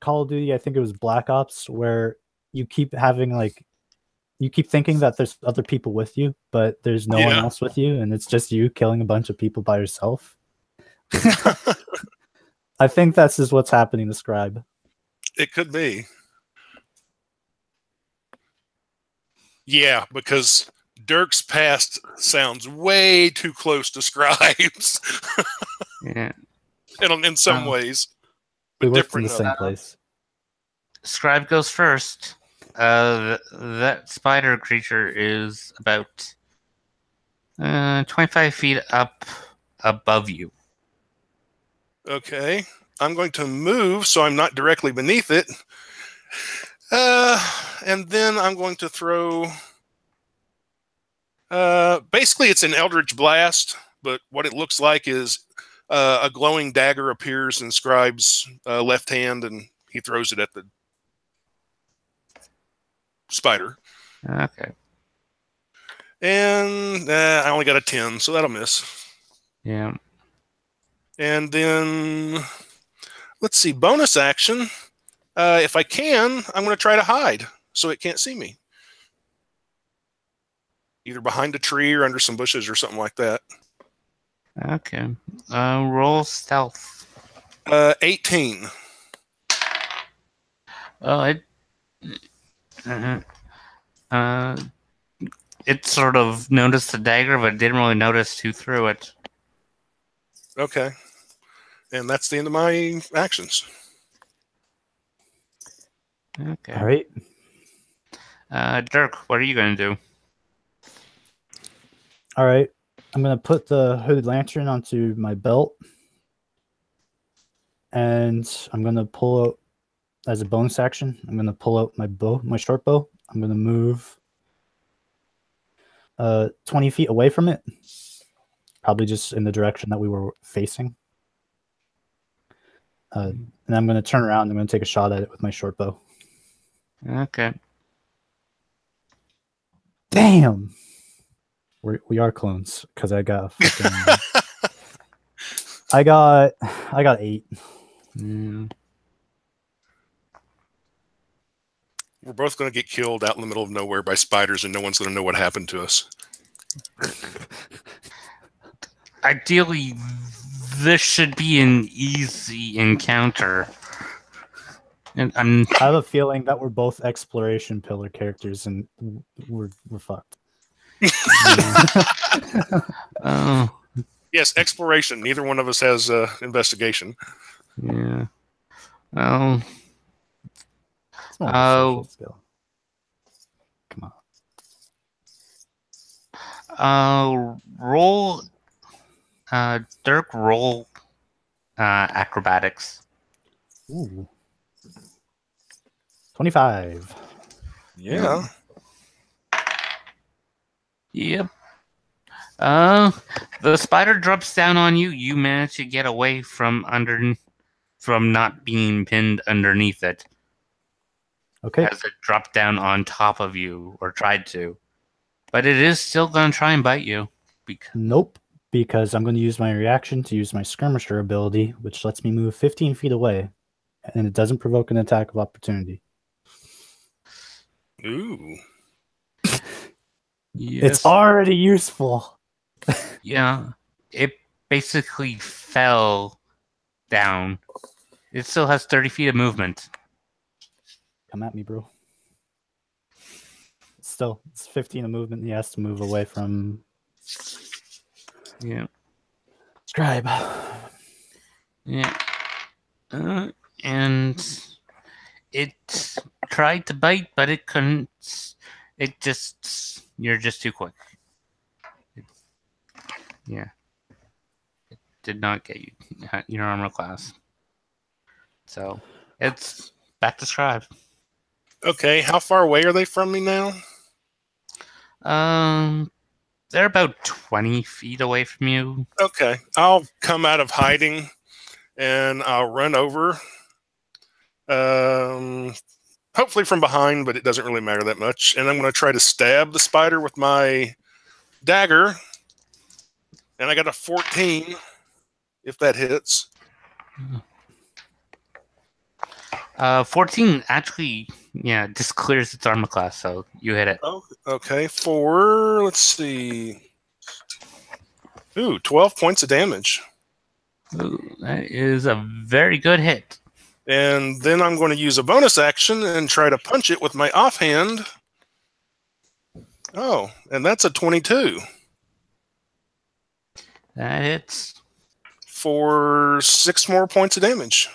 Call of Duty, I think it was Black Ops, where you keep having like you keep thinking that there's other people with you, but there's no one Yeah. else with you, and it's just you killing a bunch of people by yourself. I think that's just what's happening to Scribe. It could be. Yeah, because Dirk's past sounds way too close to Scribe's Yeah. in some ways, We but worked in different. the same place. Scribe goes first. That spider creature is about 25 feet up above you. Okay. I'm going to move so I'm not directly beneath it. And then I'm going to throw... basically, it's an Eldritch Blast, but what it looks like is a glowing dagger appears in Scribe's left hand, and he throws it at the spider. Okay. And I only got a 10, so that'll miss. Yeah. And then, let's see, bonus action. If I can, I'm going to try to hide so it can't see me. Either behind a tree or under some bushes or something like that. Okay. Roll stealth. 18. Oh, it sort of noticed the dagger, but didn't really notice who threw it. Okay. And that's the end of my actions. Okay. All right. Dirk, what are you going to do? All right. I'm going to put the hooded lantern onto my belt. And I'm going to pull out, as a bonus action, I'm going to pull out my bow, my short bow. I'm going to move 20 feet away from it. Probably just in the direction that we were facing. And I'm going to turn around. I'm going to take a shot at it with my short bow. Okay. Damn. We are clones because I got fucking, I got 8. Mm. We're both going to get killed out in the middle of nowhere by spiders, and no one's going to know what happened to us. Ideally, this should be an easy encounter. And I have a feeling that we're both exploration pillar characters, and we're fucked. Oh. Yes, exploration. Neither one of us has investigation. Yeah. Well. It's more of a social skill. Come on. Roll. Dirk, roll acrobatics. Ooh. 25. Yeah. Yep. The spider drops down on you. You manage to get away from not being pinned underneath it. Okay. As it dropped down on top of you, or tried to. But it is still going to try and bite you. Nope. Because I'm going to use my reaction to use my skirmisher ability, which lets me move 15 feet away, and it doesn't provoke an attack of opportunity. Ooh. Yes. It's already useful. Yeah. It basically fell down. It still has 30 feet of movement. Come at me, bro. Still, it's 15 of movement. He has to move away from... Yeah. Scribe. Yeah. And it tried to bite, but it couldn't. It just... You're just too quick. Yeah. It did not get you your armor class. So, it's back to Scribe. Okay, how far away are they from me now? They're about 20 feet away from you. Okay, I'll come out of hiding and I'll run over. hopefully from behind, but it doesn't really matter that much. And I'm going to try to stab the spider with my dagger. And I got a 14, if that hits. 14 actually, just clears its armor class, so you hit it. Oh, okay. For, let's see. Ooh, 12 points of damage. Ooh, that is a very good hit. And then I'm going to use a bonus action and try to punch it with my offhand. Oh, and that's a 22. That hits. For 6 more points of damage.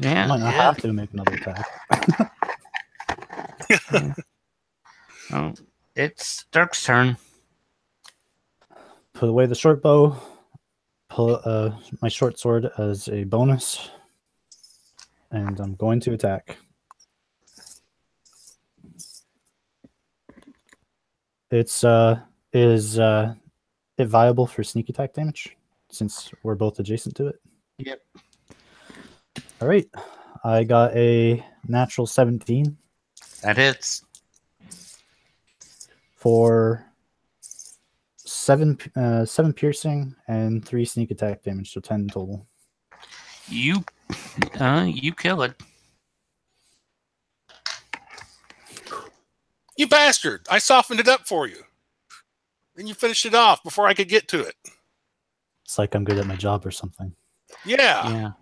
I might not have to make another attack. Oh, it's Dirk's turn. Put away the short bow. Pull my short sword as a bonus. And I'm going to attack. Is it viable for sneak attack damage? Since we're both adjacent to it? Yep. All right. I got a natural 17 That hits. for 7 piercing and 3 sneak attack damage, so 10 total. You kill it. You bastard! I softened it up for you. And you finished it off before I could get to it. It's like I'm good at my job or something. Yeah.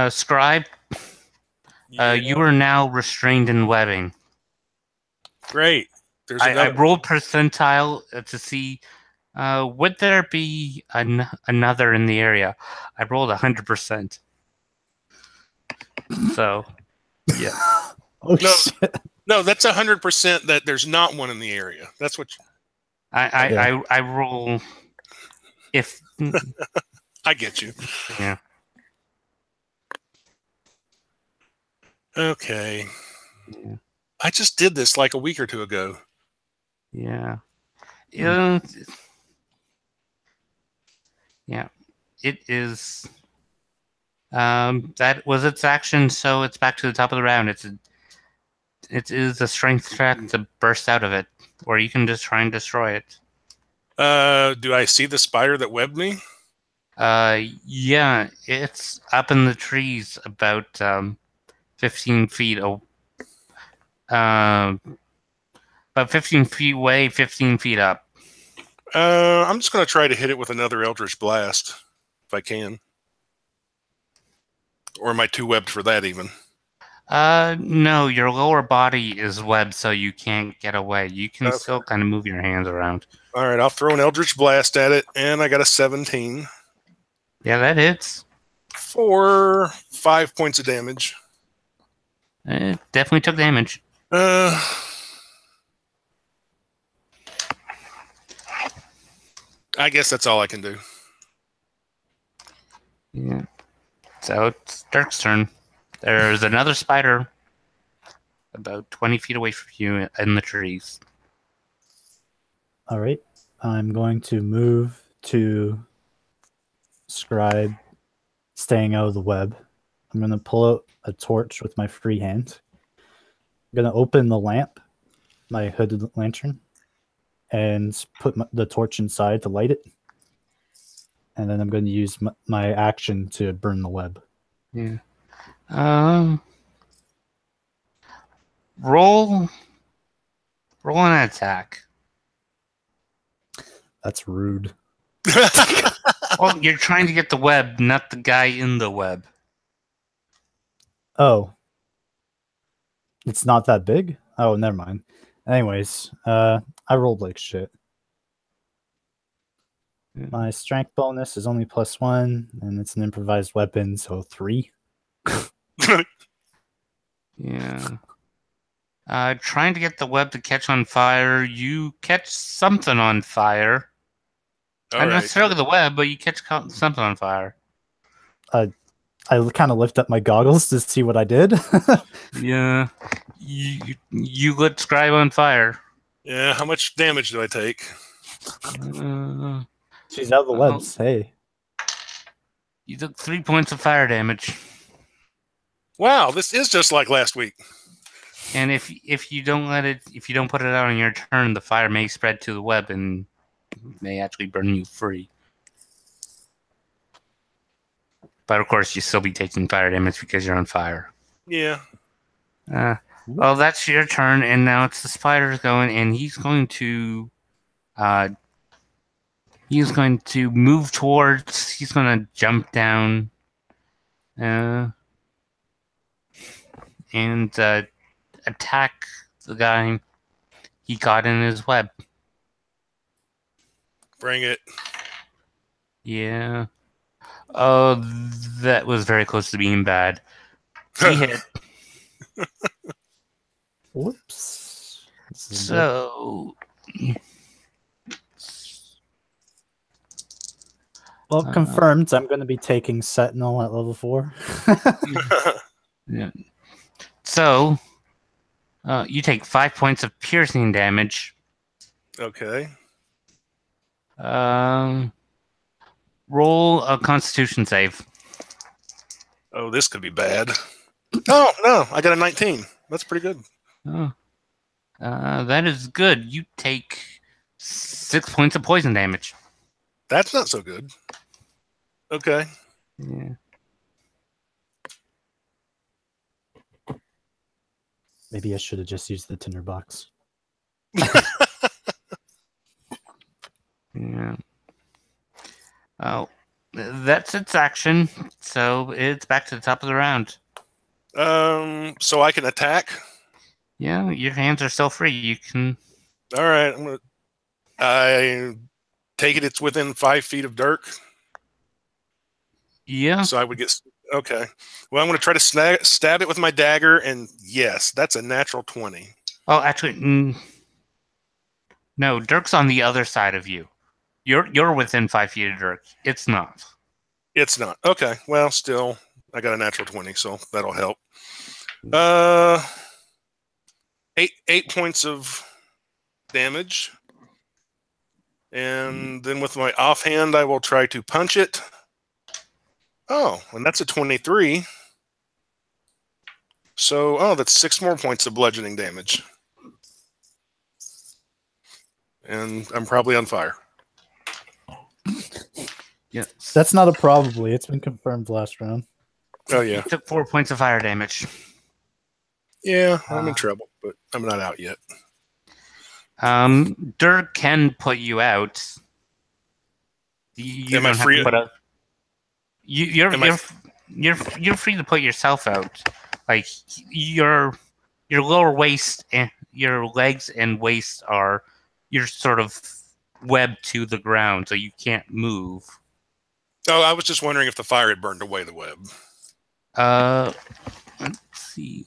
Scribe, you are now restrained in webbing. Great. There's I rolled percentile to see would there be another in the area. I rolled 100%. So, yeah. Oh, shit. No, that's 100% that there's not one in the area. That's what I roll if I get you. Yeah. Okay. Yeah. I just did this like a week or two ago. Yeah. Yeah. It is. That was its action, so it's back to the top of the round. It is a strength check to burst out of it, or you can just try and destroy it. Do I see the spider that webbed me? Yeah, it's up in the trees about 15 feet. About 15 feet away, 15 feet up. I'm just going to try to hit it with another Eldritch Blast, if I can. Or am I too webbed for that even? No, your lower body is webbed, so you can't get away. You can still kind of move your hands around. All right, I'll throw an Eldritch Blast at it, and I got a 17. Yeah, that hits. For 5 points of damage. It definitely took damage. I guess that's all I can do. Yeah. So it's Dirk's turn. There's another spider about 20 feet away from you in the trees. All right. I'm going to move to Scribe, staying out of the web. I'm going to pull out a torch with my free hand. I'm going to open the lamp, my hooded lantern, and put the torch inside to light it. And then I'm going to use my action to burn the web. Yeah. Roll an attack. That's rude. Well, you're trying to get the web, not the guy in the web. Oh. It's not that big? Oh, never mind. Anyways, I rolled like shit. My strength bonus is only +1, and it's an improvised weapon, so 3. Yeah. Trying to get the web to catch on fire. You catch something on fire. Not necessarily the web, but you catch something on fire. I kind of lift up my goggles to see what I did. Yeah. You lit Scribe on fire. Yeah, how much damage do I take? She's out of the Oh. webs. Hey. You took 3 points of fire damage. Wow, this is just like last week. And if you don't put it out on your turn, the fire may spread to the web and may actually burn you free. But of course, you still be taking fire damage because you're on fire. Yeah. Well, that's your turn, and now it's the spider's going, and he's going to move towards. He's going to jump down, and attack the guy he got in his web. Bring it. Yeah. Oh, that was very close to being bad. He hit. Whoops. So. Well, confirmed. I'm going to be taking Sentinel at level 4. Yeah. So, you take 5 points of piercing damage. Okay. Roll a Constitution save. Oh, this could be bad. Oh, no. I got a 19. That's pretty good. Oh. That is good. You take 6 points of poison damage. That's not so good. Okay. Yeah. Maybe I should have just used the tinderbox. Yeah. Oh, that's its action. So it's back to the top of the round. So I can attack. Yeah, your hands are still free. You can. All right. I take it. It's within 5 feet of Dirk. Yeah. So I would get. Okay. Well, I'm going to try to stab it with my dagger, and yes, that's a natural 20. Oh, actually, no. Dirk's on the other side of you. You're within 5 feet of Dirk. It's not. It's not. Okay. Well, still, I got a natural 20, so that'll help. 8 points of damage. And then with my offhand, I will try to punch it. Oh, and that's a 23. So, that's 6 more points of bludgeoning damage. And I'm probably on fire. Yes. That's not a probably. It's been confirmed last round. Oh, yeah. You took 4 points of fire damage. Yeah, I'm in trouble, but I'm not out yet. Dirk can put you out. You Am don't I have free? to put out. You're free to put yourself out. Like your lower waist and your legs and waist you're sort of webbed to the ground, so you can't move. Oh, I was just wondering if the fire had burned away the web. Let's see.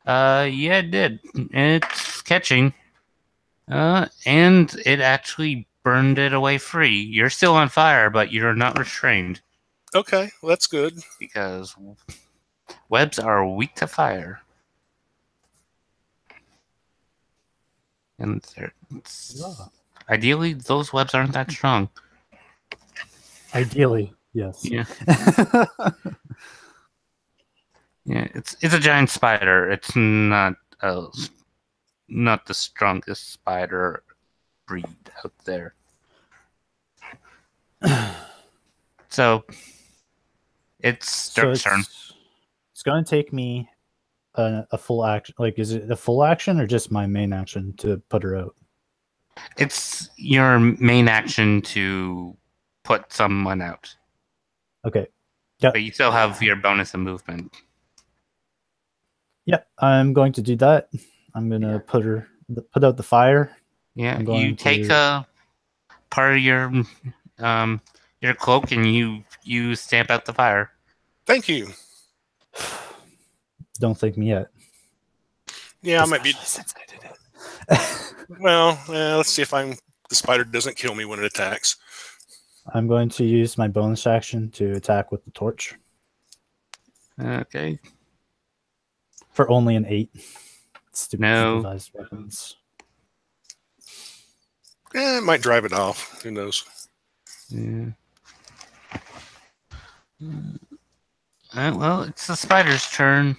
Yeah, it did. It's catching. And it actually burned it away free. You're still on fire, but you're not restrained. Okay, well, that's good. Because webs are weak to fire. And ideally, those webs aren't that strong. Ideally, yes. Yeah. Yeah, it's a giant spider. It's not the strongest spider breed out there. So it's Dirk's turn. It's going to take me a full action. Like, is it a full action or just my main action to put her out? It's your main action to put someone out. Okay. Yeah. But you still have your bonus of movement. Yep, I'm going to do that. I'm going to put out the fire. Yeah, you take a part of your cloak and you stamp out the fire. Thank you. Don't thank me yet. Yeah, I might be. Since I did it. Well, let's see if the spider doesn't kill me when it attacks. I'm going to use my bonus action to attack with the torch. Okay. For only an 8. Stupid No. improvised weapons. It might drive it off. Who knows? Yeah. Well, it's the spider's turn.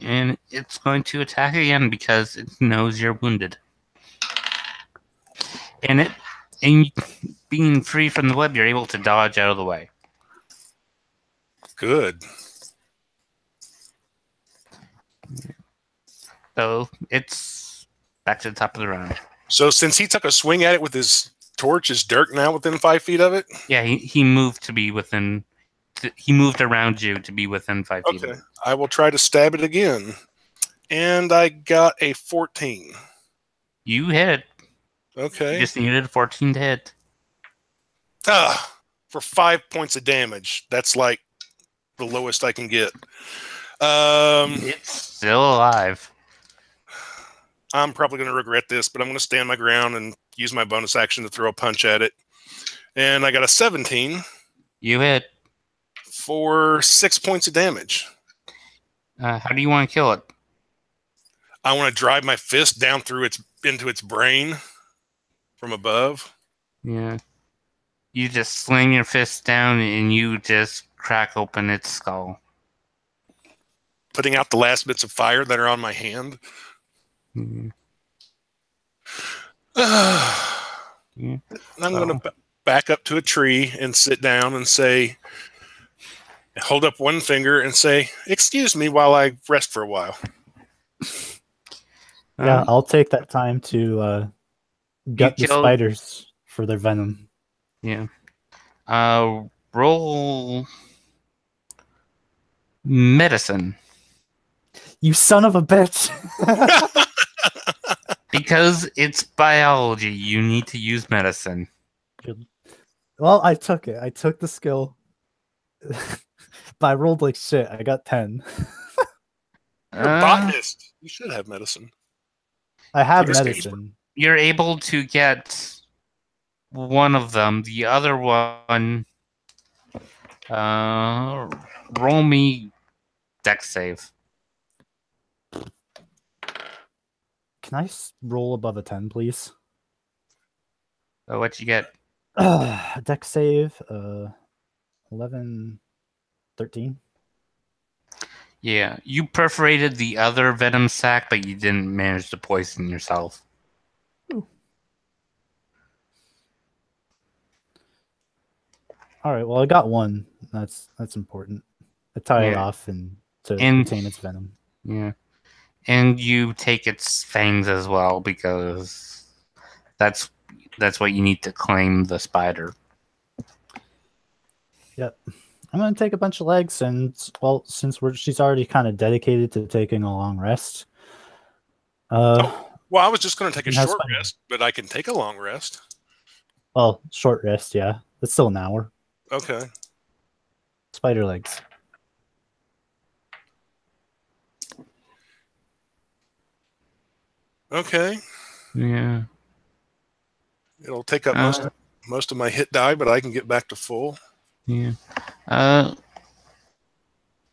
And it's going to attack again because it knows you're wounded. And being free from the web, you're able to dodge out of the way. Good. So it's back to the top of the round. So since he took a swing at it with his torch, is Dirk now within 5 feet of it? Yeah, he moved to be within. He moved around you to be within 5 feet. Okay. I will try to stab it again. And I got a 14. You hit it. Okay. You just needed a 14 to hit. For 5 points of damage. That's like the lowest I can get. It's still alive. I'm probably going to regret this, but I'm going to stand my ground and use my bonus action to throw a punch at it. And I got a 17. You hit. For 6 points of damage. How do you want to kill it? I want to drive my fist down through into its brain from above. Yeah. You just sling your fist down and you just crack open its skull. Putting out the last bits of fire that are on my hand. Mm-hmm. Yeah. I'm going to back up to a tree and sit down and say, hold up one finger and say, excuse me while I rest for a while. Yeah, I'll take that time to gut the spiders for their venom. Yeah. Roll medicine. You son of a bitch! Because it's biology, you need to use medicine. Well, I took it. I took the skill. But I rolled like shit. I got 10. You're a botanist. You should have medicine. I have medicine. You're able to get one of them. The other one, roll me dex save. Can I roll above a 10, please? What you get? Dex save, 11, 13. Yeah, you perforated the other venom sac, but you didn't manage to poison yourself. Ooh. All right, well, I got one. That's important. I tie it off and retain its venom. Yeah. And you take its fangs as well, because that's what you need to claim the spider. Yep. I'm going to take a bunch of legs, and, well, since she's already kind of dedicated to taking a long rest. Well, I was just going to take a short rest, but I can take a long rest. Well, short rest, yeah. It's still an hour. Okay. Spider legs. Okay. Yeah. It'll take up most of my hit die, but I can get back to full. Yeah.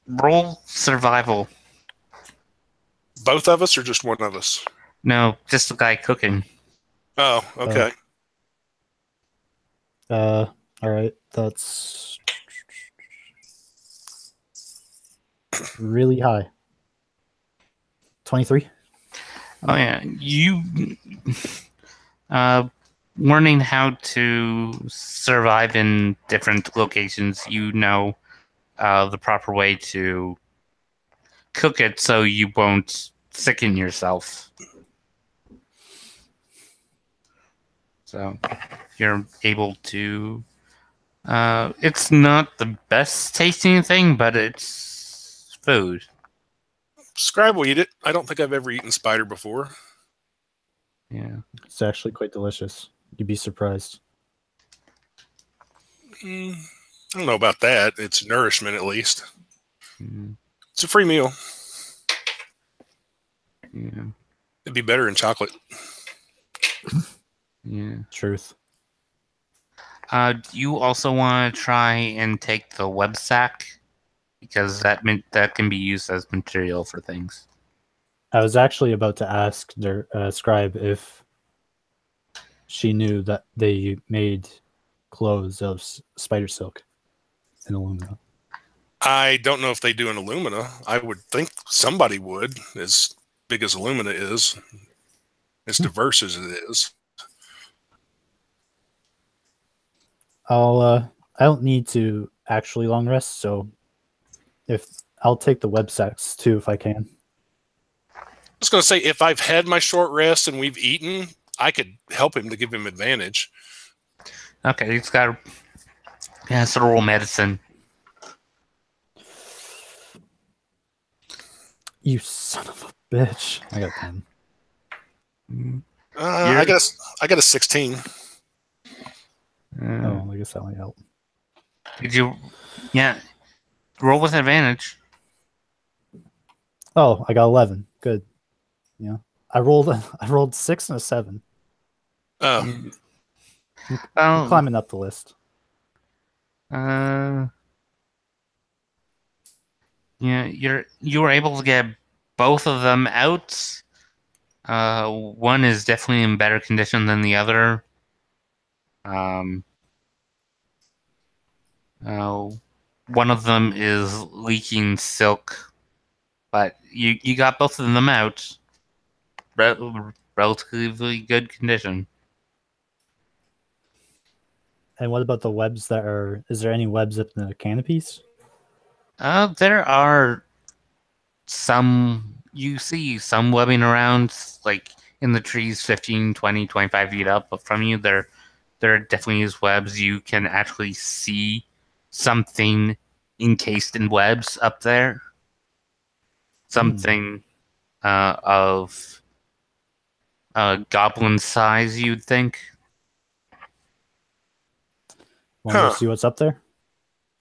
Roll survival. Both of us or just one of us? No, just the guy cooking. Oh, okay. All right. That's really high. 23. Oh yeah, you learning how to survive in different locations. You know the proper way to cook it so you won't sicken yourself. So you're able to. It's not the best tasting thing, but it's food. Scribe will eat it. I don't think I've ever eaten spider before. Yeah. It's actually quite delicious. You'd be surprised. I don't know about that. It's nourishment, at least. Mm. It's a free meal. Yeah. It'd be better in chocolate. Yeah. Truth. You also want to try and take the web sack, because that can be used as material for things. I was actually about to ask Scribe if she knew that they made clothes of spider silk and aluminum. I don't know if they do in Illumina. I would think somebody would, as big as Illumina is, as diverse as it is. I don't need to actually long rest, so if I'll take the web sex too if I can. I was going to say, if I've had my short rest and we've eaten, I could help him to give him advantage. Okay, he's got to roll medicine. You son of a bitch! I got 10. I got a 16. Oh, I guess that might help. Did you? Yeah, roll with advantage. Oh, I got 11. Good. Yeah, I rolled 6 and a 7. Oh, I'm climbing up the list. Yeah, you were able to get both of them out. One is definitely in better condition than the other. One of them is leaking silk, but you got both of them out. Relatively good condition. And what about the webs that are? Is there any webs up in the canopies? There are some. You see some webbing around, like in the trees 15, 20, 25 feet up from you. There definitely is webs. You can actually see something encased in webs up there. Something of goblin size, you'd think. Want to go see what's up there?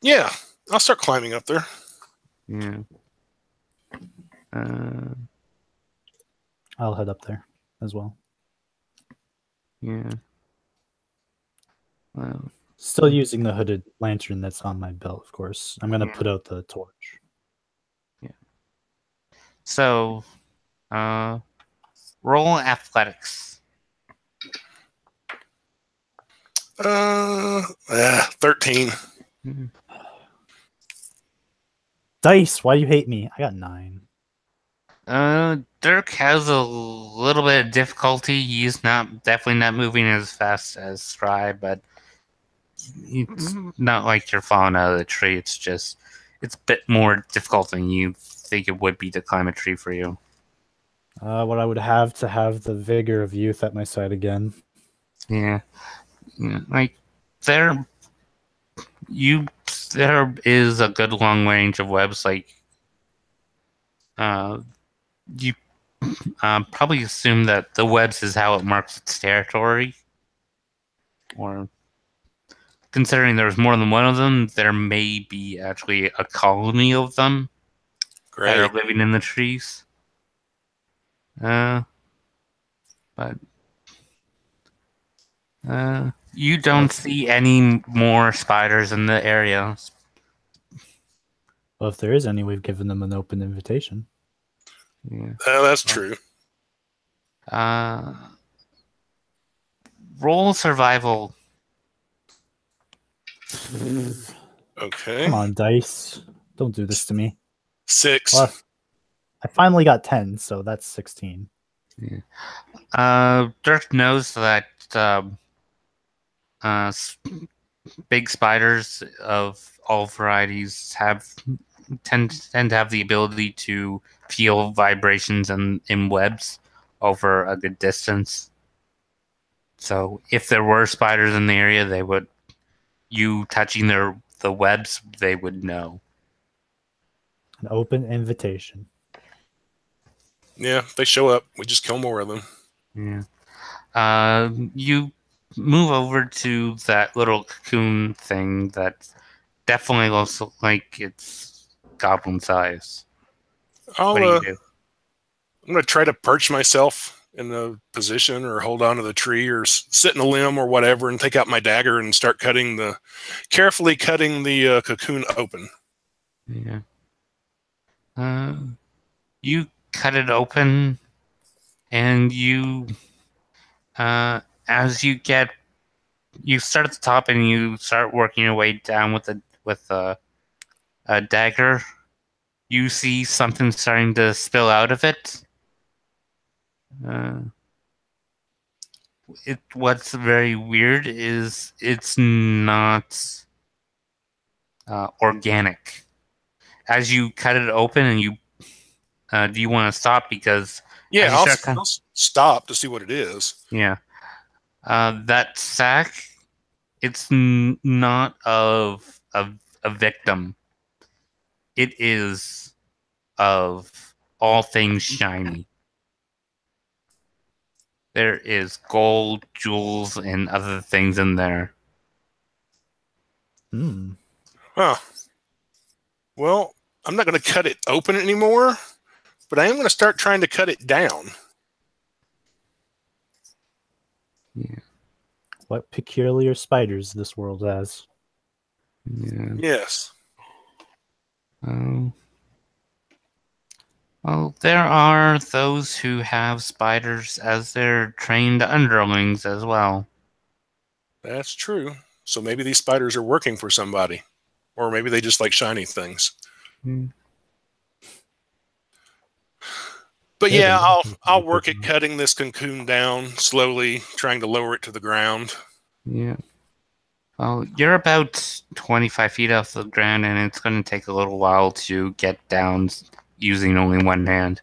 Yeah, I'll start climbing up there. Yeah. I'll head up there as well. Yeah. Well, still using the hooded lantern that's on my belt, of course. I'm going to put out the torch. Yeah. So, roll athletics. 13. Dice, why do you hate me? I got 9. Dirk has a little bit of difficulty. He's definitely not moving as fast as Stride, but it's not like you're falling out of the tree. It's a bit more difficult than you think it would be to climb a tree for you. What I would have to have the vigor of youth at my side again. Yeah. Like there is a good long range of webs. Like you probably assume that the webs is how it marks its territory, or considering there's more than one of them, there may be actually a colony of them that are Great. living in the trees. But you don't see any more spiders in the area. Well, if there is any, we've given them an open invitation. Yeah. That's true. Roll survival. Okay. Come on, dice. Don't do this to me. 6. Well, I finally got 10, so that's 16. Yeah. Dirk knows that big spiders of all varieties tend to have the ability to feel vibrations in webs over a good distance. So if there were spiders in the area, you touching the webs, they would know. An open invitation. Yeah, if they show up, we just kill more of them. Yeah. You move over to that little cocoon thing that definitely looks like it's goblin size. What do you do? I'm going to try to perch myself in a position or hold onto the tree or sit in a limb or whatever and take out my dagger and start carefully cutting the cocoon open. Yeah. You cut it open, and you as you start at the top and you start working your way down a dagger, you see something starting to spill out of it. Uh, what's very weird is it's not organic. As you cut it open and do you want to stop because as Yeah, you start I'll stop to see what it is. yeah, that sack, it's not of a victim. It is of all things shiny. There is gold, jewels, and other things in there. Hmm. Huh. Well, I'm not going to cut it open anymore, but I am going to start trying to cut it down. Yeah. What peculiar spiders this world has. Yeah. Yes. Oh. Well, there are those who have spiders as their trained underlings as well. That's true. So maybe these spiders are working for somebody. Or maybe they just like shiny things. Hmm. But Yeah, yeah, they're working for I'll the work at cocoon. cutting this cocoon down slowly, trying to lower it to the ground. Yeah. Well, you're about 25 feet off the ground, and it's going to take a little while to get down using only one hand.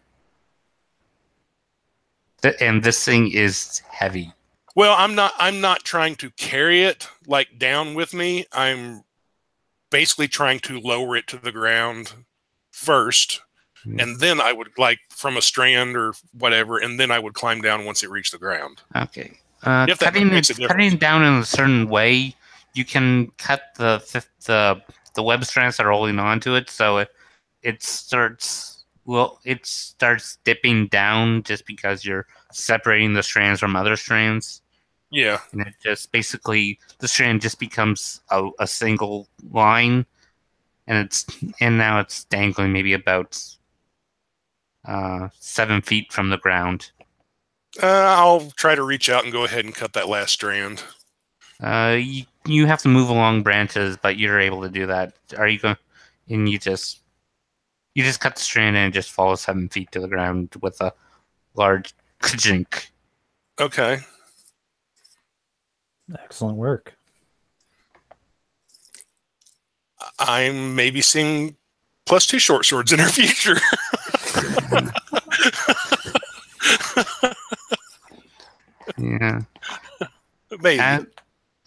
And this thing is heavy. Well, I'm not trying to carry it like down with me. I'm basically trying to lower it to the ground first, Yeah. and then I would like from a strand or whatever, and then I would climb down once it reached the ground. Okay. If that makes a Cutting difference. it down in a certain way, you can cut the web strands that are holding onto it, so it starts dipping down just because you're separating the strands from other strands, Yeah. and it just basically the strand just becomes a single line, and now it's dangling maybe about 7 feet from the ground. I'll try to reach out and go ahead and cut that last strand. You have to move along branches, but you're able to do that. Are you going? And you just cut the strand and it just falls 7 feet to the ground with a large kajink. Okay. Excellent work. I'm maybe seeing +2 short swords in our future. Yeah. Maybe.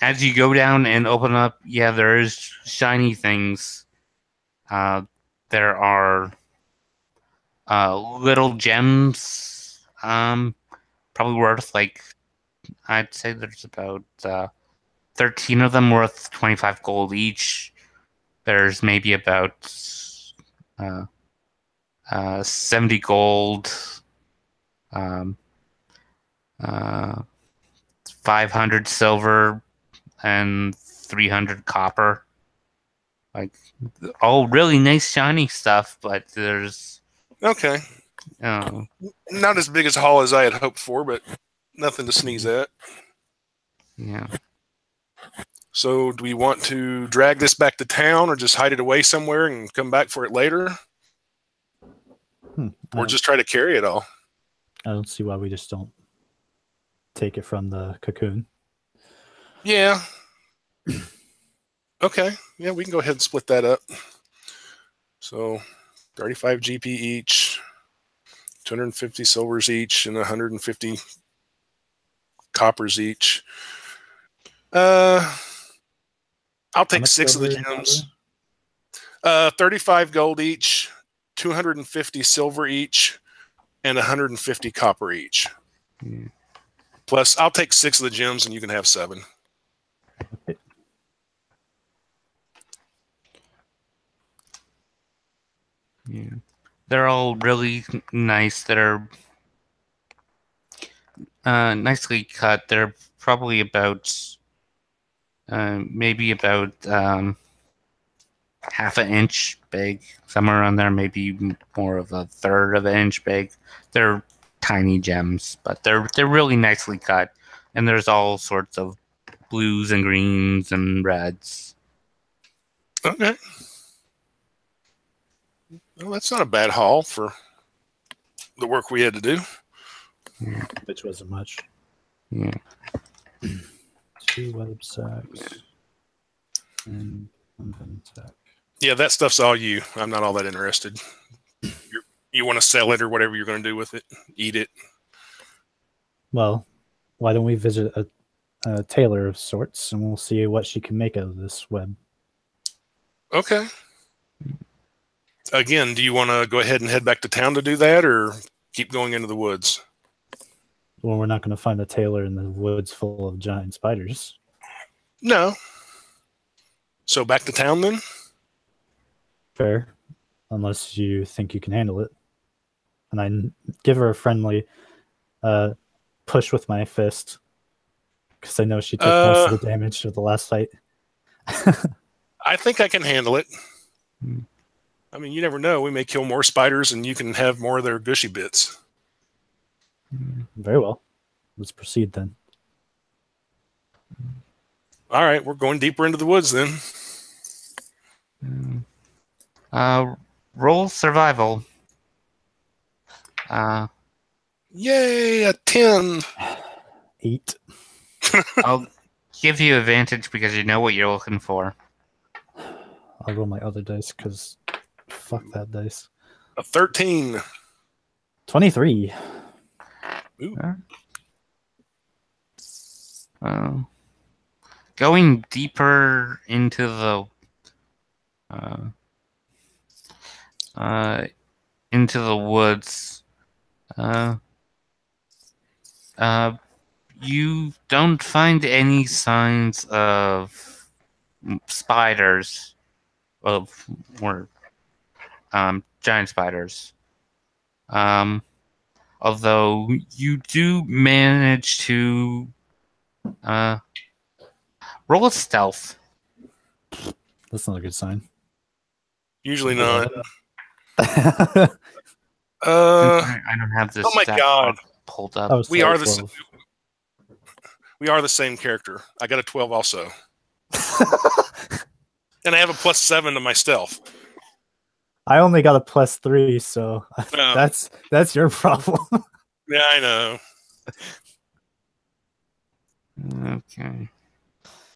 As you go down and open up, yeah, there is shiny things. There are little gems. Probably worth like I'd say there's about 13 of them worth 25 gold each. There's maybe about uh, 70 gold, um, uh, 500 silver, and 300 copper. Like all really nice shiny stuff, but there's Okay. uh, Not as big as a haul as I had hoped for, but nothing to sneeze at. yeah. So, do we want to drag this back to town or just hide it away somewhere and come back for it later? Or just try to carry it all? I don't see why we just don't take it from the cocoon. Yeah. Okay. Yeah, we can go ahead and split that up. So, 35 GP each, 250 silvers each, and 150 coppers each. I'll take 6 of the gems. 35 gold each, 250 silver each, and 150 copper each. Yeah. Plus, I'll take 6 of the gems, and you can have 7. Okay. Yeah. They're all really nice. They're nicely cut. They're probably about maybe about half an inch big, somewhere around there, maybe more of a third of an inch big. They're tiny gems, but they're really nicely cut. And there's all sorts of blues and greens and reds. Okay. Well, that's not a bad haul for the work we had to do. Which wasn't much. Yeah. 2 web sacks and 1 pen sack. Yeah, that stuff's all you. I'm not all that interested. You want to sell it or whatever you're going to do with it. Eat it. Well, why don't we visit a tailor of sorts, and we'll see what she can make out of this web. Okay. Again, do you want to go ahead and head back to town to do that, or keep going into the woods? Well, we're not going to find a tailor in the woods full of giant spiders. No. So back to town then? Fair, unless you think you can handle it. And I give her a friendly push with my fist, because I know she took most of the damage of the last fight. I think I can handle it. I mean, you never know. We may kill more spiders and you can have more of their gushy bits. Very well. Let's proceed then. All right, we're going deeper into the woods then. Roll survival. Yay, a 10. 8. I'll give you advantage because you know what you're looking for. I'll roll my other dice because fuck that dice. A 13. 23. Ooh. Going deeper into the woods, you don't find any signs of spiders, or giant spiders. Although you do manage to roll a stealth. That's not a good sign. Usually not. I don't have this. Oh my god! Pulled up. We are the same character. I got a 12 also, and I have a +7 to my stealth. I only got a +3, so that's your problem. Yeah, I know. Okay.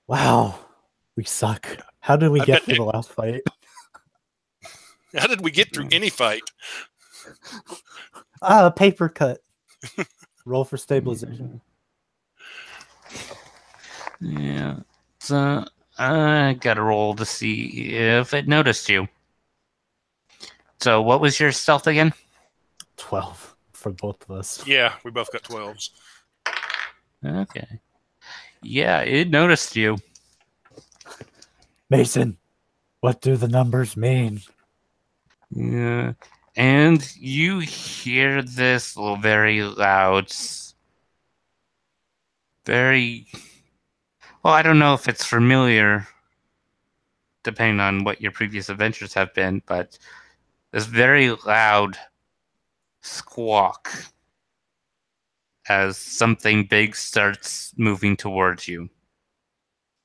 Wow, we suck. How did we get through the last fight? How did we get through any fight? Paper cut. Roll for stabilization. Yeah. So I got to roll to see if it noticed you. So what was your stealth again? 12 for both of us. Yeah, we both got 12s. Okay. Yeah, it noticed you. Mason, what do the numbers mean? Yeah. And you hear this very loud, very... Well, I don't know if it's familiar, depending on what your previous adventures have been, but this very loud squawk as something big starts moving towards you.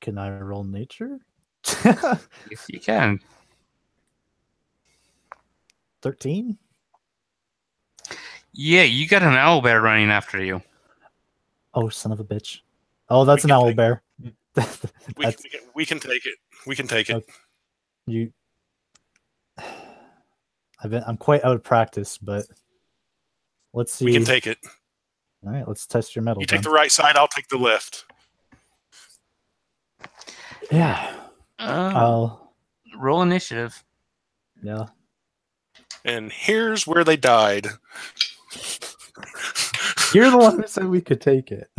Can I roll nature? If you can. 13? Yeah, you got an owlbear running after you. Oh, son of a bitch. Oh, that's an owlbear. We can take it. We can take it. I'm quite out of practice, but let's see. We can take it. All right, let's test your metal. You take the right side, I'll take the left. Yeah. I'll roll initiative. Yeah. And here's where they died. You're the one who said we could take it.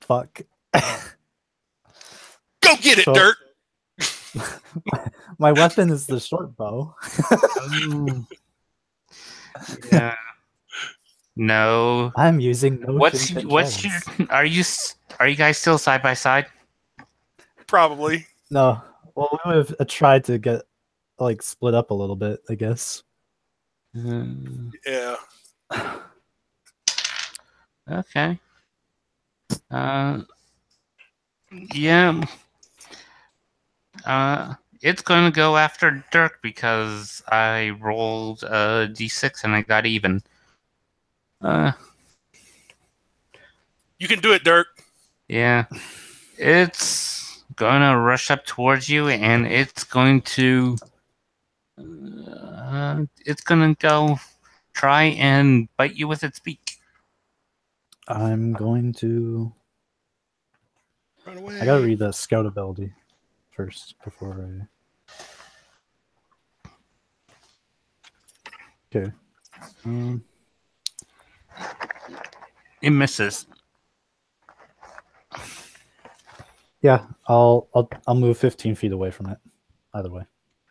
Fuck. Go get it, Dirt. My weapon is the short bow. Yeah. No. I'm using motion What's controls. your? Are you guys still side by side? Probably. No. Well, we would have tried to get like split up a little bit, I guess. Yeah. Okay. Yeah. It's gonna go after Dirk because I rolled a d6 and I got even. You can do it, Dirk. Yeah. It's gonna rush up towards you and it's going to. It's gonna go try and bite you with its beak. I'm going to. Run away. I gotta read the scout ability first before I. Okay. It misses. Yeah, I'll move 15 feet away from it. Either way.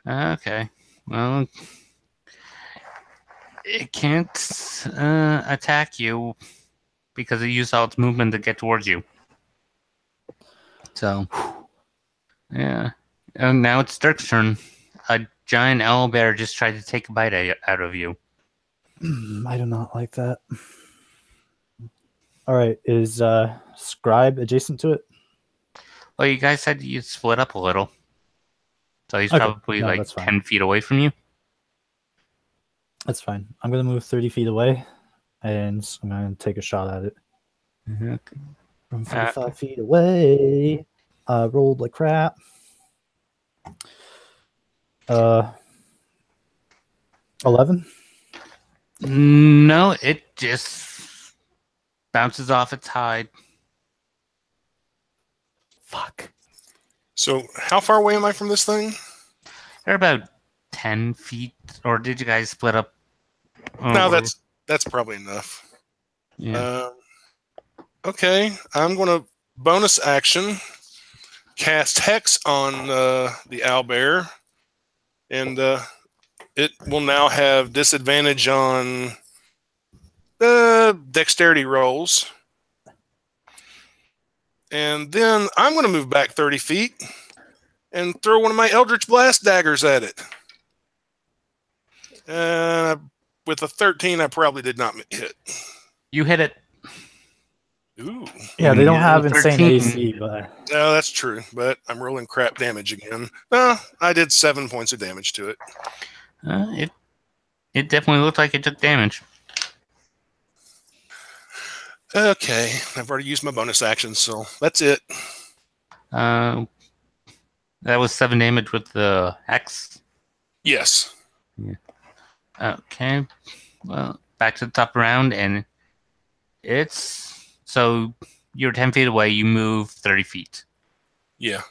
Okay. Well, it can't attack you because it used all its movement to get towards you. So, yeah. And now it's Dirk's turn. A giant owlbear just tried to take a bite out of you. I do not like that. All right, is Scribe adjacent to it? Well, you guys said you'd split up a little. So he's Okay. probably No, like that's fine. 10 feet away from you. That's fine. I'm gonna move 30 feet away, and I'm gonna take a shot at it from 45 feet away. Rolled like crap. 11. No, it just bounces off its hide. Fuck. So, how far away am I from this thing? They're about 10 feet. Or did you guys split up? No, Or- that's probably enough. yeah. Okay, I'm going to bonus action cast Hex on the owlbear, and it will now have disadvantage on dexterity rolls. And then I'm going to move back 30 feet and throw one of my Eldritch Blast daggers at it. With a 13, I probably did not hit. You hit it. Ooh. Yeah, they don't Yeah, have insane 13. AC, but No, that's true, but I'm rolling crap damage again. I did 7 points of damage to it. It definitely looked like it took damage. Okay, I've already used my bonus action, so that's it. That was 7 damage with the X. Yes. Okay. Well, back to the top round, and it's so you're 10 feet away. You move 30 feet. Yeah.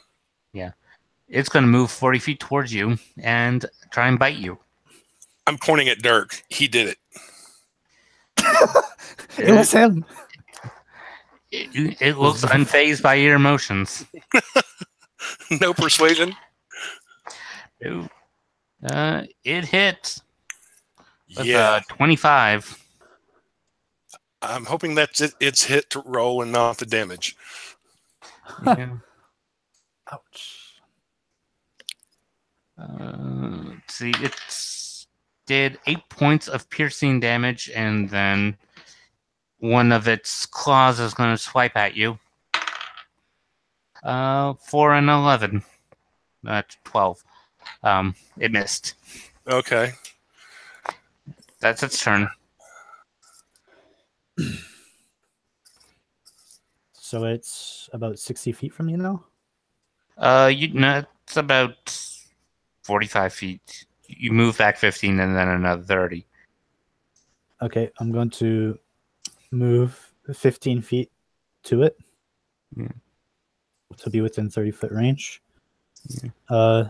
It's going to move 40 feet towards you and try and bite you. I'm pointing at Dirk. He did it. it was him. It looks unfazed by your emotions. No persuasion. It hit with Yeah. 25. I'm hoping that's its hit to roll and not the damage. Yeah. Ouch. Let's see. It did 8 points of piercing damage, and then one of its claws is going to swipe at you. 4 and 11. 12. It missed. Okay. That's its turn. So it's about 60 feet from you now? It's about 45 feet. You move back 15 and then another 30. Okay, I'm going to move 15 feet to it. Yeah. To be within 30-foot range. Yeah.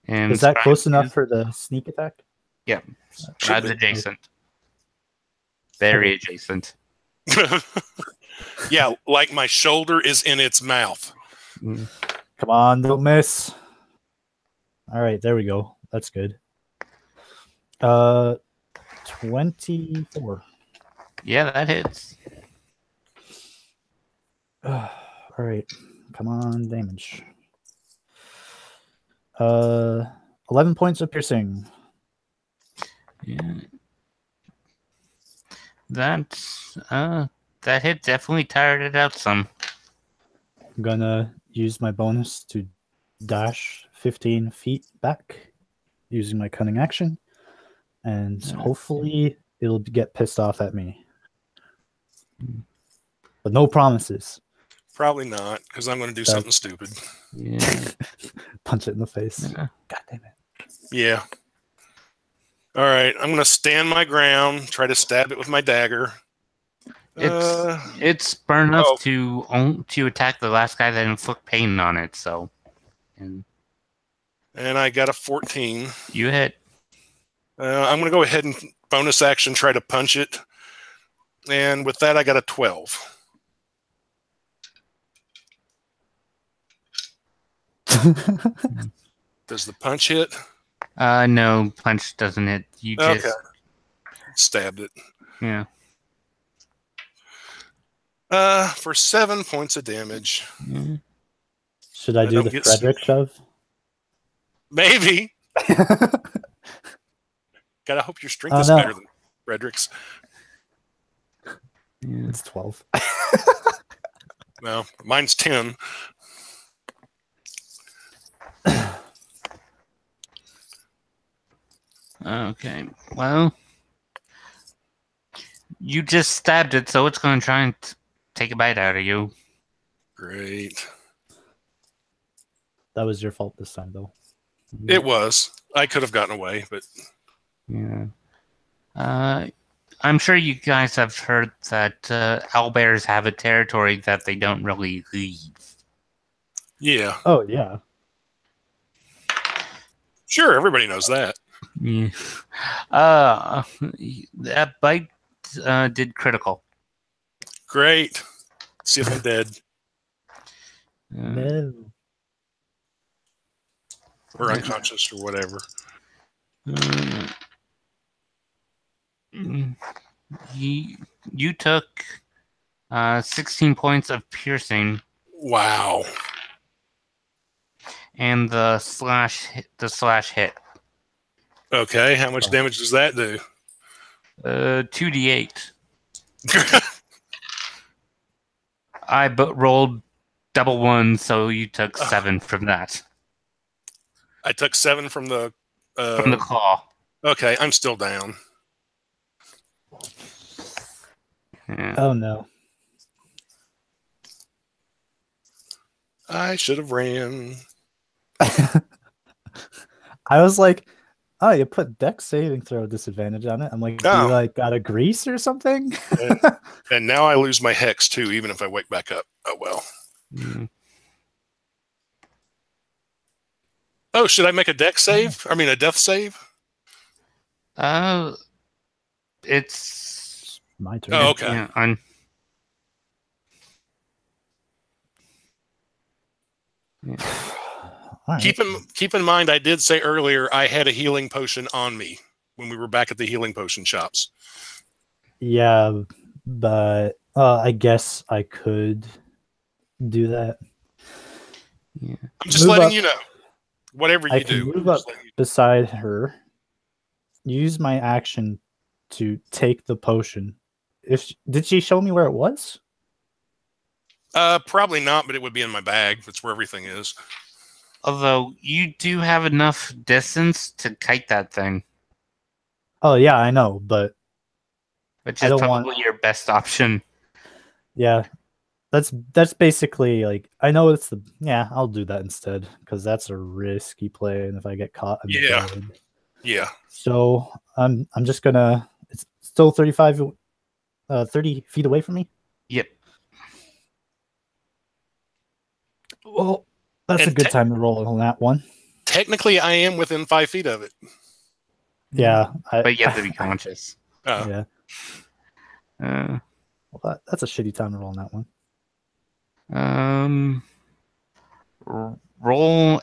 And is that close enough for the sneak attack? Yeah. Scribe's adjacent. Very adjacent. Yeah, like my shoulder is in its mouth. Come on, don't miss. All right, there we go. That's good. 24. Yeah, that hits. All right, come on, damage. 11 points of piercing. Yeah. That hit definitely tired it out some. I'm gonna use my bonus to dash 15 feet back using my cunning action, and hopefully it'll get pissed off at me. But no promises. Probably not, because I'm going to do something stupid. Yeah. Punch it in the face. Yeah. God damn it. Yeah. All right, I'm going to stand my ground, try to stab it with my dagger. It's burn enough to attack the last guy that inflict pain on it. So, and I got a 14. you hit. I'm going to go ahead and bonus action try to punch it, and with that I got a 12. Does the punch hit? No, punch doesn't hit. You just stabbed it. Yeah. For 7 points of damage. Yeah. Should I do the Frederick shove? Maybe. Gotta hope your strength is better than Frederick's. Yeah. It's 12. Well, mine's 10. Okay. Well, you just stabbed it, so it's going to try and take a bite out of you. Great. That was your fault this time, though. It was. I could have gotten away, but... Yeah. I'm sure you guys have heard that owlbears have a territory that they don't really leave. Yeah. Oh, yeah. Sure, everybody knows that. Yeah. That bite did critical. Great. See if I'm dead. No. Or unconscious or whatever. You took 16 points of piercing. Wow. And the slash hit. Okay, how much damage does that do? 2d8. I rolled double one, so you took 7 from that. I took 7 from the claw. Okay, I'm still down. Yeah. Oh no. I should have ran. I was like, oh, you put dex saving throw disadvantage on it. I'm like, you like got a grease or something? And now I lose my hex too, even if I wake back up. Oh well. Mm. Oh, should I make a dex save? I mean a death save? It's my turn. Oh, okay. Yeah, Right. Keep in mind, I did say earlier I had a healing potion on me when we were back at the healing potion shops. Yeah, but I guess I could do that. Yeah. I'm just letting you know. Whatever you do, move up beside her. Use my action to take the potion. Did she show me where it was? Probably not, but it would be in my bag. That's where everything is. Although you do have enough distance to kite that thing. Oh yeah, I know, but which is probably your best option. Yeah, that's basically like I know it's I'll do that instead because that's a risky play, and if I get caught, I'm dead. Yeah. So I'm just gonna. It's still 30 feet away from me. Yep. Well, that's a good time to roll on that one. Technically, I am within 5 feet of it. Yeah, but you have to be conscious. Yeah. Well, that's a shitty time to roll on that one. Roll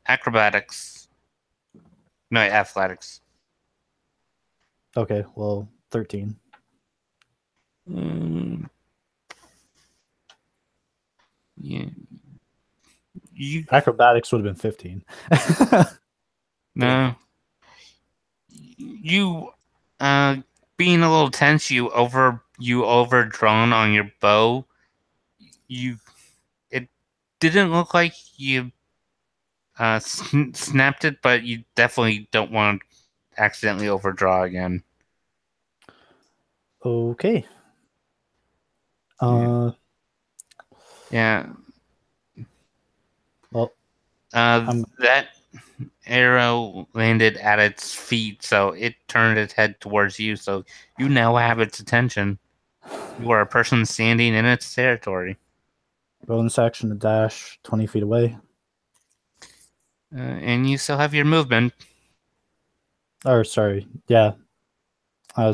acrobatics. No, athletics. Okay, well, 13. Mm, yeah. You Acrobatics would have been 15. no. You being a little tense, you overdrawn on your bow. You it didn't look like you snapped it, but you definitely don't want to accidentally overdraw again. Okay. Yeah. Uh, Yeah. well, I'm That arrow landed at its feet, so it turned its head towards you. So you now have its attention. You are a person standing in its territory. bonus action to dash 20 feet away. And you still have your movement. Or sorry, yeah.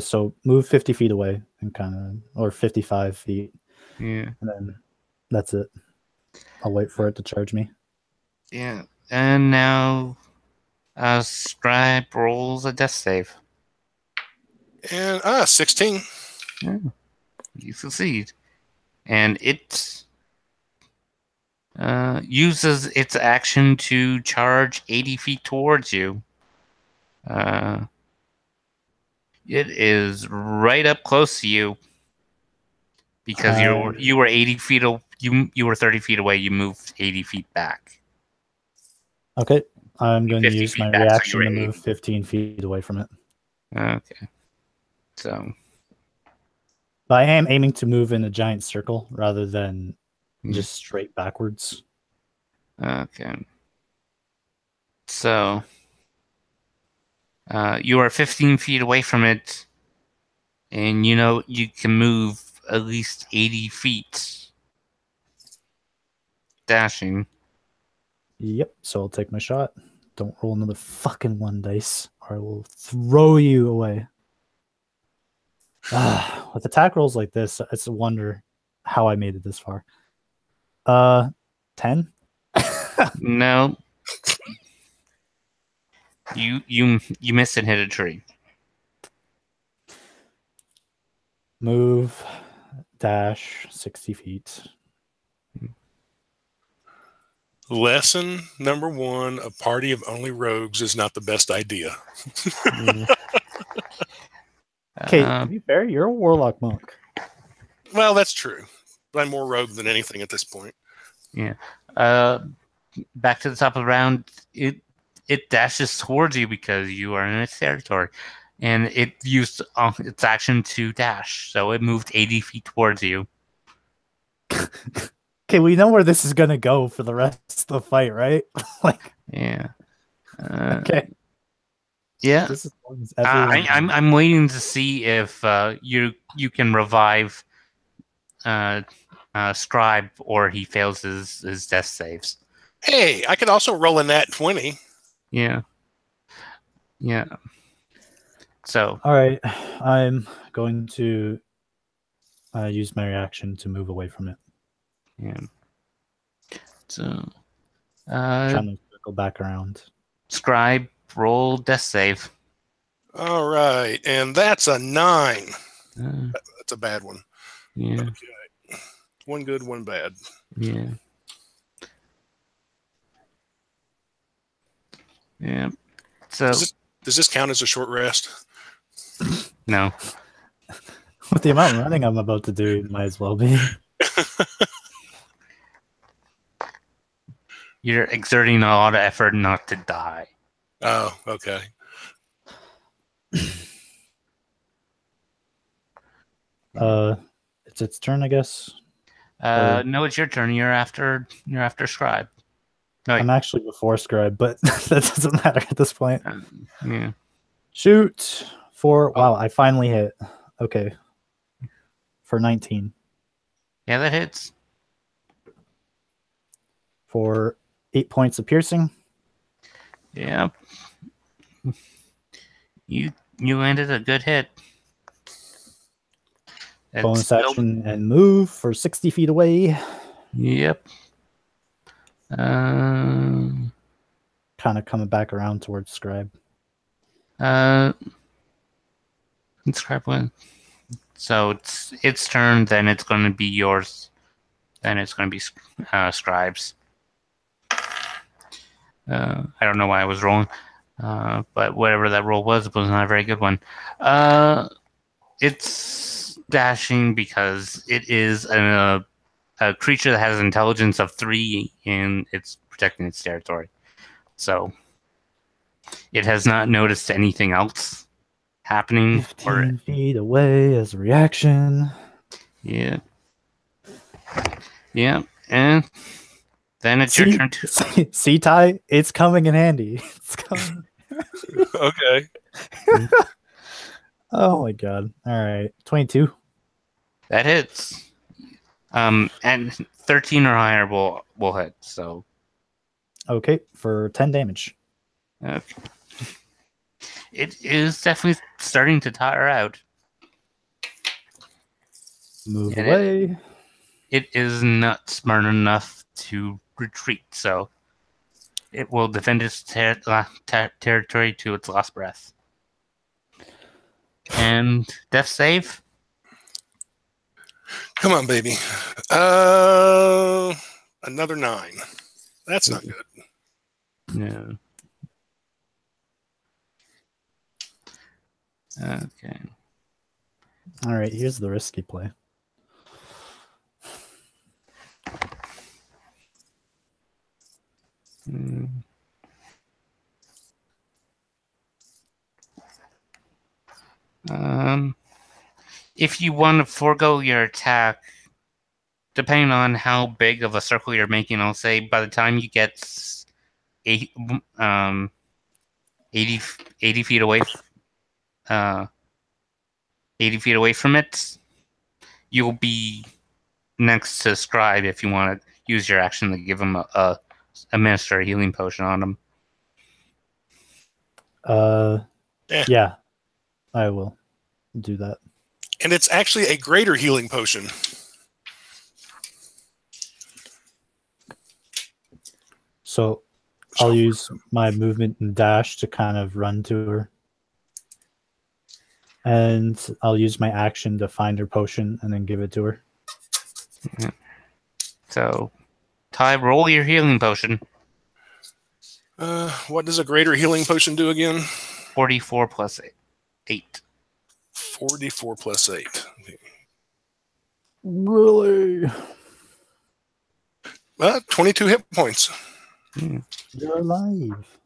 So move 50 feet away and kind of, or 55 feet, Yeah. and then that's it. I'll wait for it to charge me. Yeah. And now Scribe rolls a death save. And 16. Yeah. You succeed. And it uses its action to charge 80 feet towards you. It is right up close to you because you were 80 feet you were 30 feet away. You moved 80 feet back. Okay, I'm going to 50 use my feet back, so you reaction were to 80. move 15 feet away from it. Okay. So But I am aiming to move in a giant circle rather than just straight backwards. okay. So you are 15 feet away from it, and you know you can move at least 80 feet dashing. Yep, so I'll take my shot. Don't roll another fucking one dice, or I will throw you away. With attack rolls like this, it's a wonder how I made it this far. 10? No, you missed and hit a tree. Move, dash 60 feet. Lesson number 1: a party of only rogues is not the best idea. Okay, to be fair, you're a warlock monk. Well, that's true. But I'm more rogue than anything at this point. Yeah. Back to the top of the round. It dashes towards you because you are in its territory, and it used its action to dash, so it moved 80 feet towards you. Okay, we know where this is gonna go for the rest of the fight, right? Like, yeah. Okay. Yeah. Disappoints everyone. I'm waiting to see if you can revive Scribe or he fails his death saves. Hey, I could also roll a nat 20. Yeah. Yeah. So. All right, I'm going to use my reaction to move away from it. Yeah. So. Trying to circle back around. Scribe, roll death save. All right, and that's a 9. That's a bad one. Yeah. Okay. One good, one bad. Yeah. Yeah. So does this count as a short rest? No. With the amount of running I'm about to do, it might as well be. You're exerting a lot of effort not to die. Oh, okay. It's its turn, I guess. No, it's your turn. You're after Scribe. No, I'm actually before Scribe, but that doesn't matter at this point. Yeah. Shoot for wow! I finally hit. Okay, for 19. Yeah, that hits. For 8 points of piercing. Yeah. You landed a good hit. Bonus action and move for 60 feet away. Yep. Kind of coming back around towards Scribe. Scribe went. So it's its turn, then it's going to be yours. Then it's going to be Scribe's. I don't know why I was rolling, but whatever that roll was not a very good one. It's dashing because it is a creature that has an intelligence of 3 and it's protecting its territory. So it has not noticed anything else happening. 15 feet away as a reaction. Yeah. Yeah. And then it's your turn to. See, Ty, it's coming in handy. It's coming. Okay. Oh my god. All right. 22. That hits. And 13 or higher will hit. So Okay, for 10 damage. okay. It is definitely starting to tire out. Move And away. It is not smart enough to retreat, so it will defend its territory to its last breath. And death save? Come on, baby. Another 9. That's not good. No. Okay. All right, here's the risky play. If you want to forego your attack, depending on how big of a circle you're making, I'll say by the time you get 80 feet away, 80 feet away from it, you'll be next to Scribe if you want to use your action to give him a administer a healing potion on him. Yeah, I will do that. And it's actually a greater healing potion. So I'll use my movement and dash to kind of run to her. And I'll use my action to find her potion and then give it to her. Yeah. So, Ty, roll your healing potion. What does a greater healing potion do again? 44 plus 8. 44 plus 8. Really? 22 hit points. You're alive.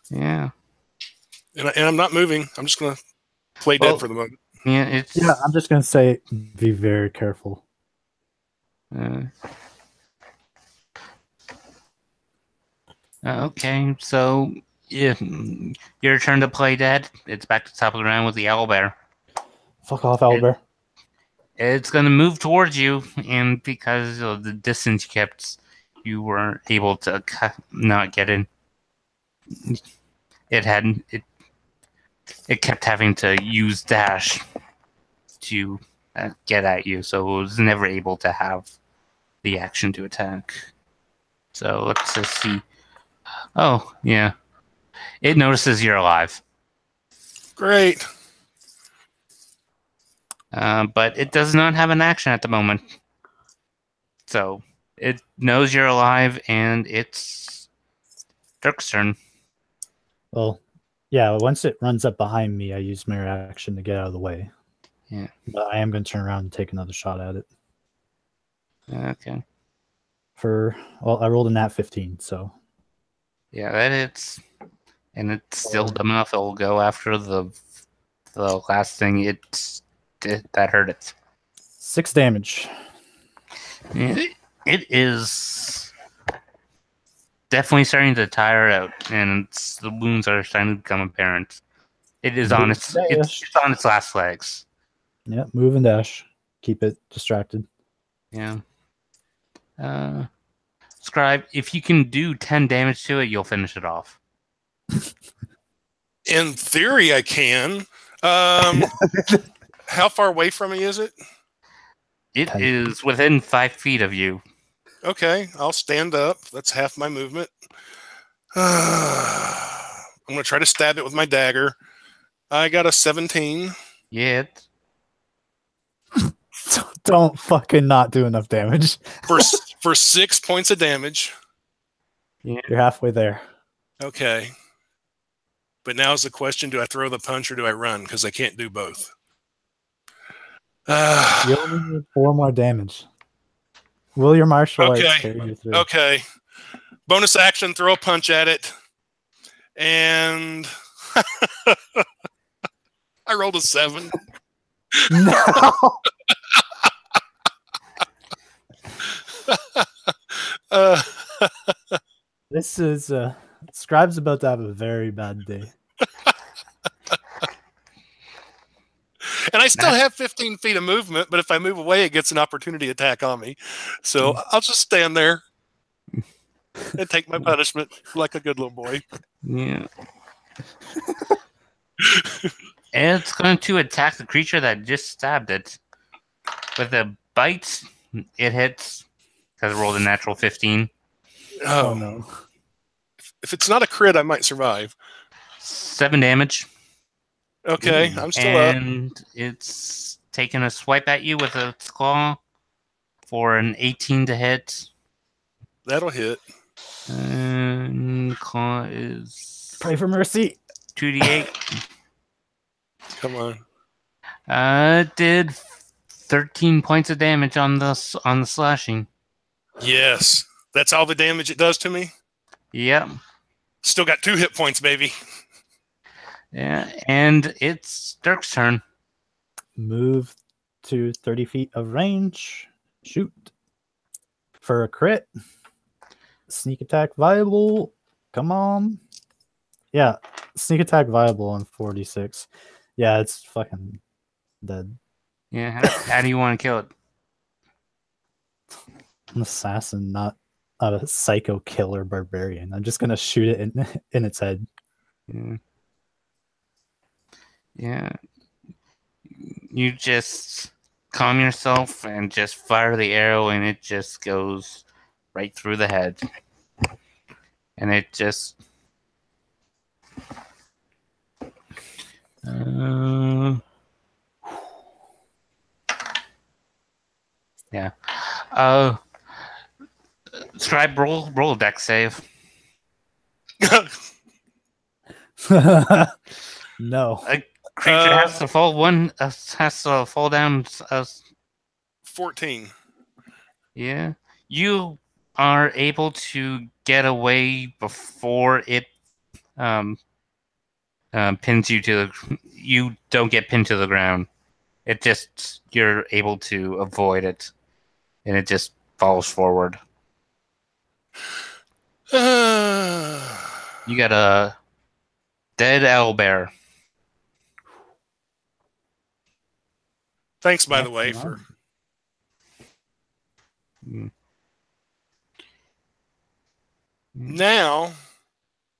Yeah. And I'm not moving. I'm just going to play dead for the moment. Yeah, I'm just going to say be very careful. Okay, so your turn to play dead. It's back to the top of the round with the owlbear. Fuck off, owlbear. It's going to move towards you, and because of the distance you kept, you weren't able to not get in. It kept having to use dash to get at you, so it was never able to have the action to attack. So let's just see. Oh, yeah. It notices you're alive. Great. But it does not have an action at the moment. So it knows you're alive, and it's Dirk's turn. Well, yeah, once it runs up behind me, I use my reaction to get out of the way. Yeah. But I am going to turn around and take another shot at it. Okay. I rolled a nat 15, so. Yeah, that hits. And it's still dumb enough it'll go after the last thing it did that hurt it. 6 damage. It is definitely starting to tire out, and the wounds are starting to become apparent. It is on its last legs. Yeah, move and dash. Keep it distracted. Yeah. Scribe, if you can do 10 damage to it, you'll finish it off. In theory, I can. How far away from me is it? It is within 5 feet of you. Okay, I'll stand up. That's half my movement. I'm going to try to stab it with my dagger. I got a 17. Yeah. Don't fucking not do enough damage. for 6 points of damage. Yeah. You're halfway there. Okay. But now's the question, do I throw the punch or do I run? Because I can't do both. You only need 4 more damage. Will your martial arts Okay. carry you through? Okay. Bonus action, throw a punch at it. And I rolled a 7. No. Uh, This is Scribe's about to have a very bad day. and I still have 15 feet of movement, but if I move away, it gets an opportunity attack on me. So I'll just stand there and take my punishment like a good little boy. Yeah. It's going to attack the creature that just stabbed it. With a bite, it hits because it rolled a natural 15. Oh no. If it's not a crit, I might survive. 7 damage. Okay, I'm still up. And it's taking a swipe at you with its claw for an 18 to hit. That'll hit. And claw is Pray for mercy. 2d8. Come on. Did 13 points of damage on the slashing. Yes. That's all the damage it does to me? Yep. Still got 2 hit points, baby. Yeah, and it's Dirk's turn. Move to 30 feet of range. Shoot. For a crit. Sneak attack viable. Come on. Yeah. Sneak attack viable on 46. Yeah, it's fucking dead. Yeah, how do you want to kill it? I'm an assassin, not a psycho killer barbarian. I'm just gonna shoot it in its head. Yeah. Yeah. You just calm yourself and just fire the arrow, and it just goes right through the head. And it just... yeah. Scribe, roll a dex save. No. A creature has to fall down. 14. Yeah. You are able to get away before it pins you to the... You don't get pinned to the ground. It just... You're able to avoid it. And it just falls forward. You got a dead owlbear. Thanks, by the way, for... Now,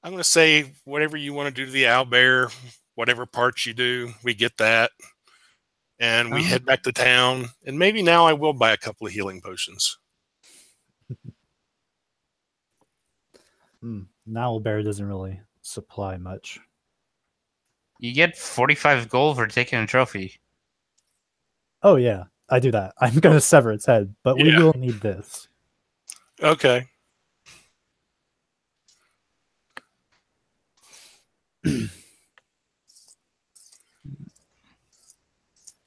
I'm going to say whatever you want to do to the owlbear, whatever parts you do, we get that. And we head back to town. And maybe now I will buy a couple of healing potions. Now bear doesn't really supply much. You get 45 gold for taking a trophy. Oh yeah, I do that. I'm gonna sever its head, but we will need this. Okay.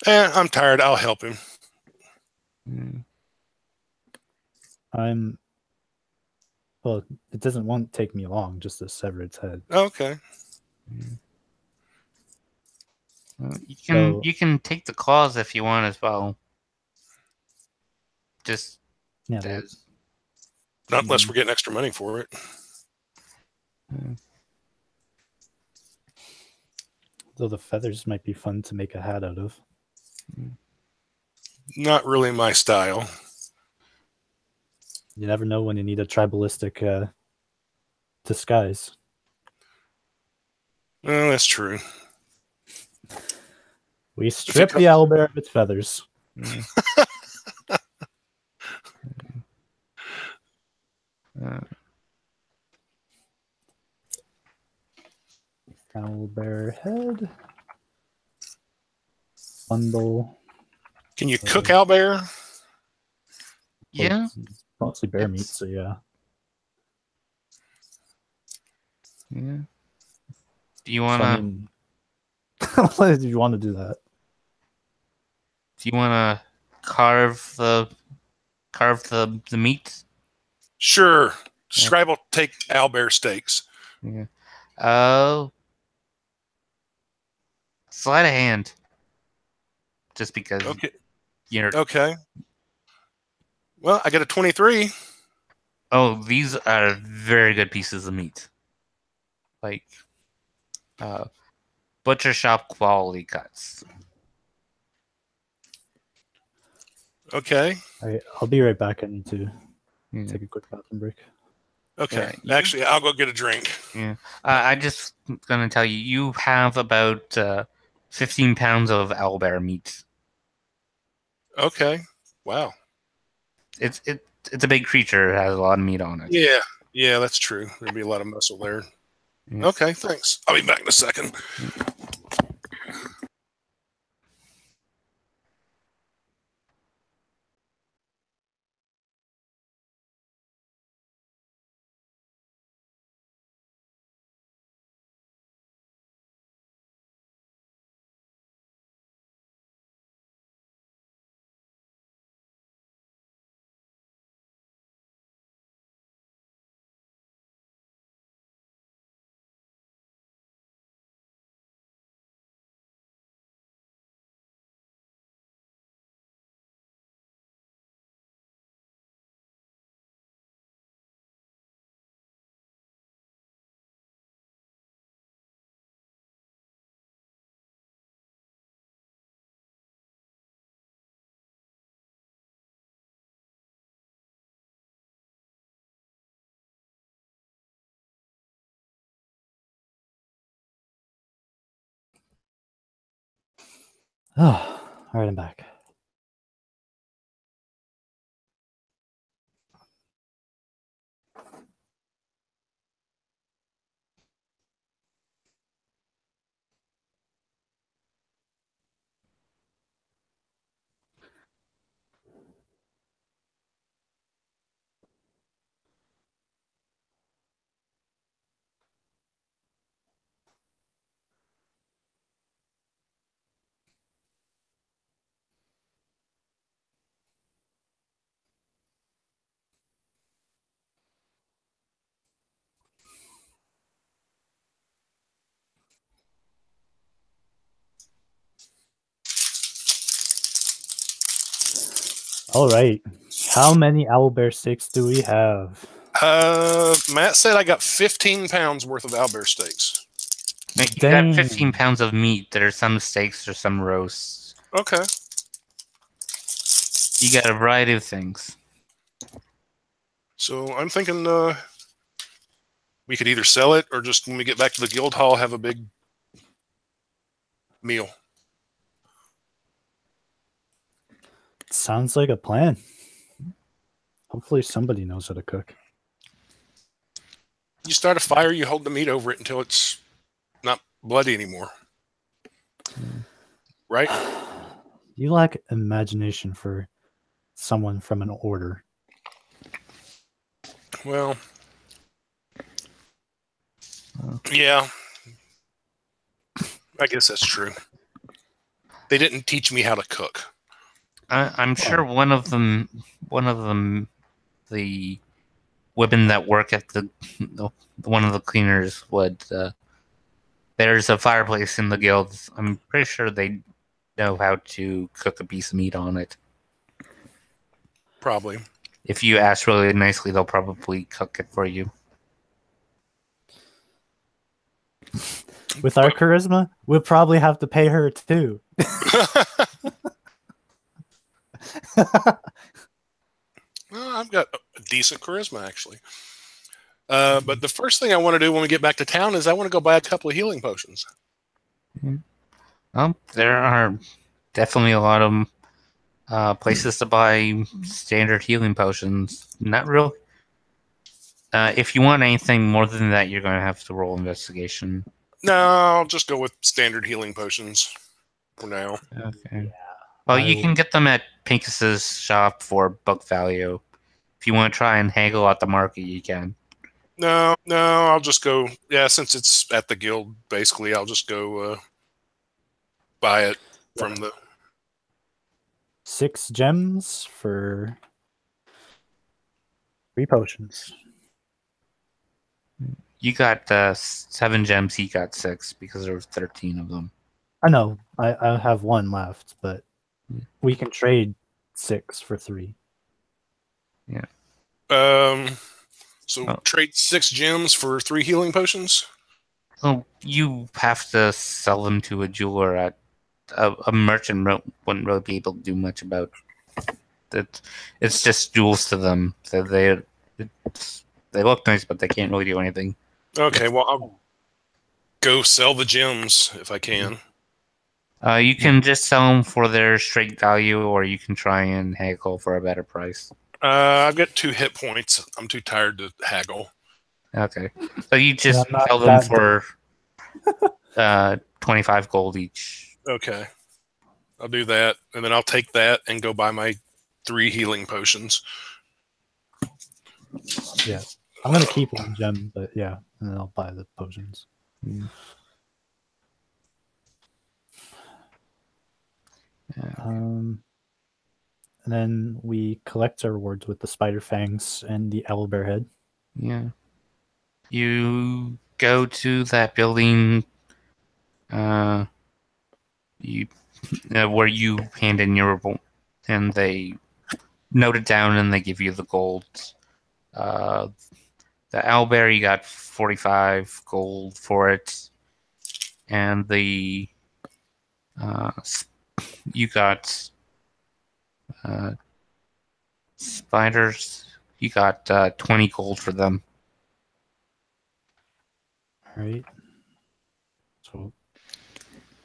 I'm tired. I'll help him. Well, it won't take me long just to sever its head. Okay. You can take the claws if you want as well. Just yeah. Not unless we're getting extra money for it. Though the feathers might be fun to make a hat out of. Not really my style. You never know when you need a tribalistic disguise. Well, that's true. We strip the owlbear of its feathers. Owlbear head. Bundle. Can you cook owlbear? Yeah. It's mostly bear meat, It's- so yeah. Yeah. Do you So, I wanna? mean, why did you want to do that? Do you wanna carve the meat? Sure. Yeah. Scribe will take owlbear steaks. Yeah. Oh, sleight of hand. Just because Okay. you're. Okay. Well, I got a 23. Oh, these are very good pieces of meat. Like, uh, butcher shop quality cuts. Okay. I'll be right back. I need to Yeah. take a quick bathroom break. Okay. Yeah, Actually, I'll go get a drink. Yeah. I just gonna tell you, you have about 15 pounds of owlbear meat. Okay. Wow. It's a big creature. It has a lot of meat on it. Yeah. Yeah, that's true. There'd be a lot of muscle there. Yeah. Okay, thanks. I'll be back in a second. Oh, all right, I'm back. All right. How many owlbear steaks do we have? Matt said I got 15 pounds worth of owlbear steaks. Now, you got 15 Dang. pounds of meat. There's some steaks, there's some roasts. Okay. You got a variety of things. So I'm thinking we could either sell it or just when we get back to the guild hall have a big meal. Sounds like a plan. Hopefully somebody knows how to cook. You start a fire, you hold the meat over it until it's not bloody anymore. Right? You lack imagination for someone from an order. Well, yeah. I guess that's true. They didn't teach me how to cook. I'm sure one of them, the women that work at the one of the cleaners would. There's a fireplace in the guild. I'm pretty sure they know how to cook a piece of meat on it. Probably. If you ask really nicely, they'll probably cook it for you. With our charisma, we'll probably have to pay her too. Well, I've got a decent charisma, actually. But the first thing I want to do when we get back to town is I want to go buy a couple of healing potions. There are definitely a lot of places to buy standard healing potions. Not real. If you want anything more than that, you're going to have to roll investigation. No, I'll just go with standard healing potions for now. Okay. Well, you can get them at Pincus's shop for book value. If you want to try and haggle at the market, you can. No, I'll just go. Yeah, since it's at the guild, basically, I'll just go buy it from the. 6 gems for 3 potions. You got 7 gems, he got 6 because there was 13 of them. I know. I have 1 left, but we can trade 6 for 3. So trade 6 gems for 3 healing potions. Well, you have to sell them to a jeweler. At a merchant wouldn't really be able to do much about it. It's just jewels to them. So they look nice, but they can't really do anything. Okay, well, I'll go sell the gems if I can. You can just sell them for their straight value, or you can try and haggle for a better price. I've got 2 hit points. I'm too tired to haggle. Okay, so you just Yeah, sell them for 25 gold each. Okay, I'll do that, and then I'll take that and go buy my 3 healing potions. Yeah, I'm gonna keep 1 gem, but yeah, and then I'll buy the potions. And then we collect our rewards with the spider fangs and the owlbear head. Yeah. You go to that building where you hand in your revolt, and they note it down and they give you the gold. The owlbear, you got 45 gold for it, and the you got spiders. You got 20 gold for them. All right. So,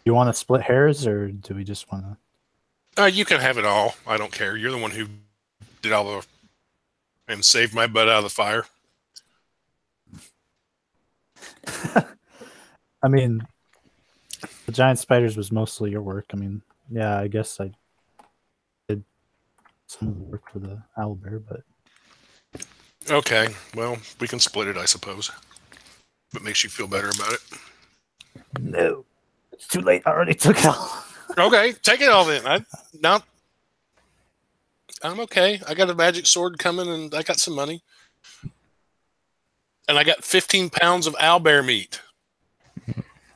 you want to split hairs, or do we just want to? You can have it all. I don't care. You're the one who did all the and saved my butt out of the fire. I mean, the giant spiders was mostly your work. I mean, yeah, I guess I did some of the work for the owlbear, but okay. Well, we can split it, I suppose. If it makes you feel better about it. No, it's too late. I already took it all. Okay, take it all then. I'm okay. I got a magic sword coming, and I got some money, and I got 15 pounds of owlbear meat.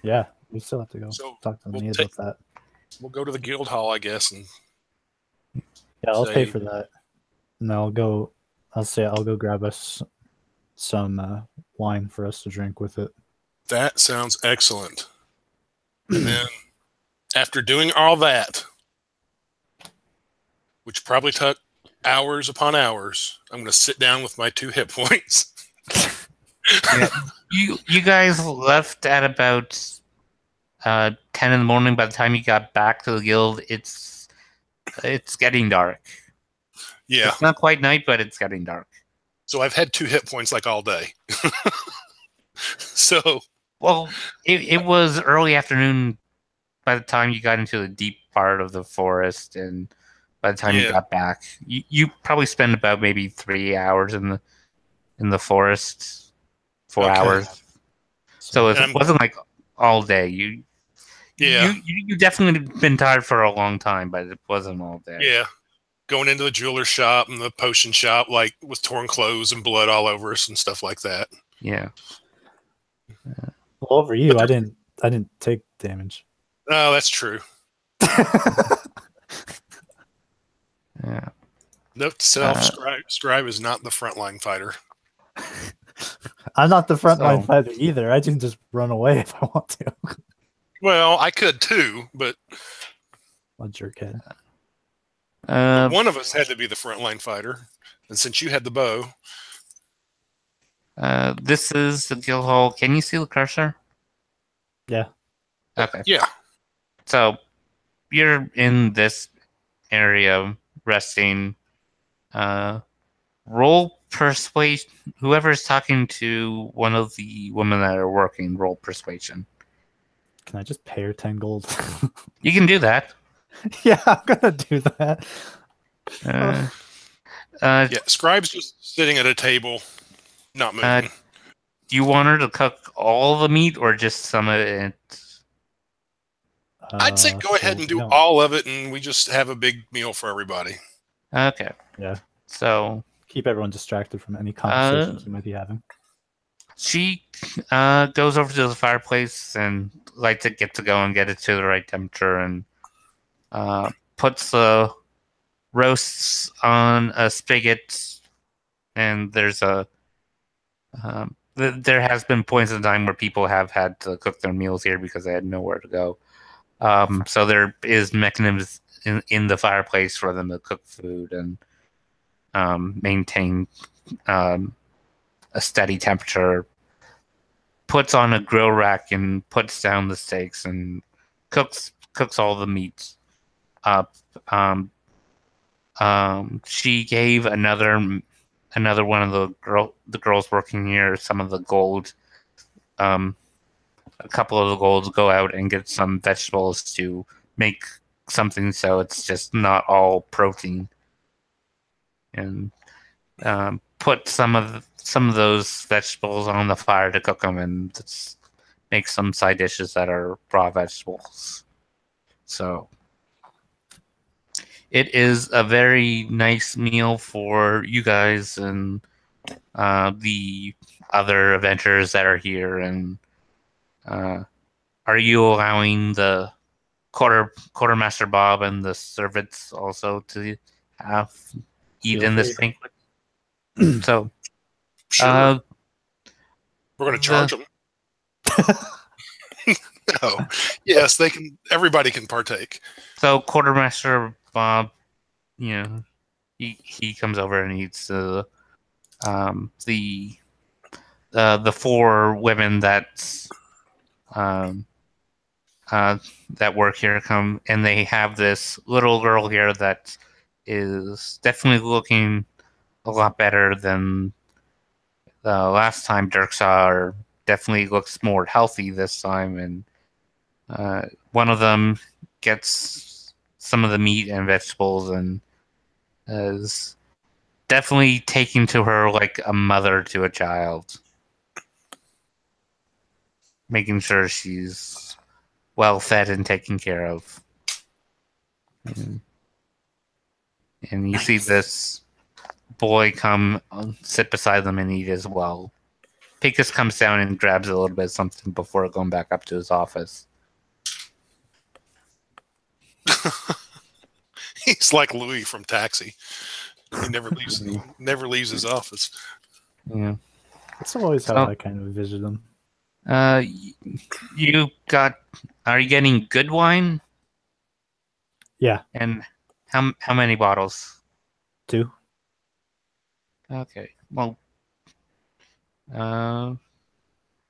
Yeah, we still have to go talk to me about that. We'll go to the guild hall, I guess, and yeah, I'll pay for that. And I'll go grab us some wine for us to drink with it. That sounds excellent. And then, after doing all that, which probably took hours upon hours, I'm going to sit down with my 2 hit points. Yeah. You guys left at about 10 in the morning. By the time you got back to the guild, it's getting dark. Yeah. It's not quite night, but it's getting dark. So I've had 2 hit points like all day. So. Well, it was early afternoon by the time you got into the deep part of the forest, and by the time you got back, you probably spent about maybe 3 hours in the forest. 4 hours. So it wasn't like all day. You definitely been tired for a long time, but it wasn't all day. Yeah. Going into the jeweler's shop and the potion shop, like with torn clothes and blood all over us and stuff like that. Yeah. Well, over you, I didn't take damage. Oh, that's true. Yeah. Note to self: Scribe is not the frontline fighter. I'm not the frontline fighter either. I can just run away if I want to. Well, I could too, but a jerkhead. One of us had to be the frontline fighter, and since you had the bow, this is the guild hall. Can you see the cursor? Yeah. Okay. Yeah. So you're in this area resting. Roll persuasion. Whoever's talking to one of the women that are working, roll persuasion. Can I just pay her 10 gold? You can do that. Yeah, I'm gonna do that. Uh, uh, Yeah, Scribe's just sitting at a table, not uh, moving. do you want her to cook all the meat or just some of it? I'd say go ahead Well, and we do don't. all of it, and we just have a big meal for everybody. Okay, Yeah, so keep everyone distracted from any uh, conversations you might be having. she goes over to the fireplace and lights it, get to go and get it to the right temperature, and puts the roasts on a spigot. And there's a there has been points in time where people have had to cook their meals here because they had nowhere to go. So there is mechanisms in the fireplace for them to cook food and maintain um, a steady temperature. Puts on a grill rack and puts down the steaks and cooks all the meats up. She gave another one of the girls working here some of the gold. Um, a couple of the golds go out and get some vegetables to make something so it's just not all protein, and put some of those vegetables on the fire to cook them, and make some side dishes that are raw vegetables. So it is a very nice meal for you guys and the other adventurers that are here. And uh, are you allowing the quartermaster Bob and the servants also to have eat Feel in this free. banquet? So Sure, uh, we're going to the charge them. Oh, yes, they can. Everybody can partake. so quartermaster Bob, you know, he comes over and eats um, the the four women um, uh, that work here come, and they have this little girl here that is definitely looking a lot better than the last time Dirk saw her. Definitely looks more healthy this time, and one of them gets some of the meat and vegetables and is definitely taking to her like a mother to a child, making sure she's well fed and taken care of. And, and you see this boy come sit beside them and eat as well. Picus comes down and grabs a little bit of something before going back up to his office. He's like Louis from Taxi. He never leaves his office. Yeah. That's always how So, I kind of envision them. uh, you got? Are you getting good wine? Yeah, And how many bottles? 2. Okay. Well, uh,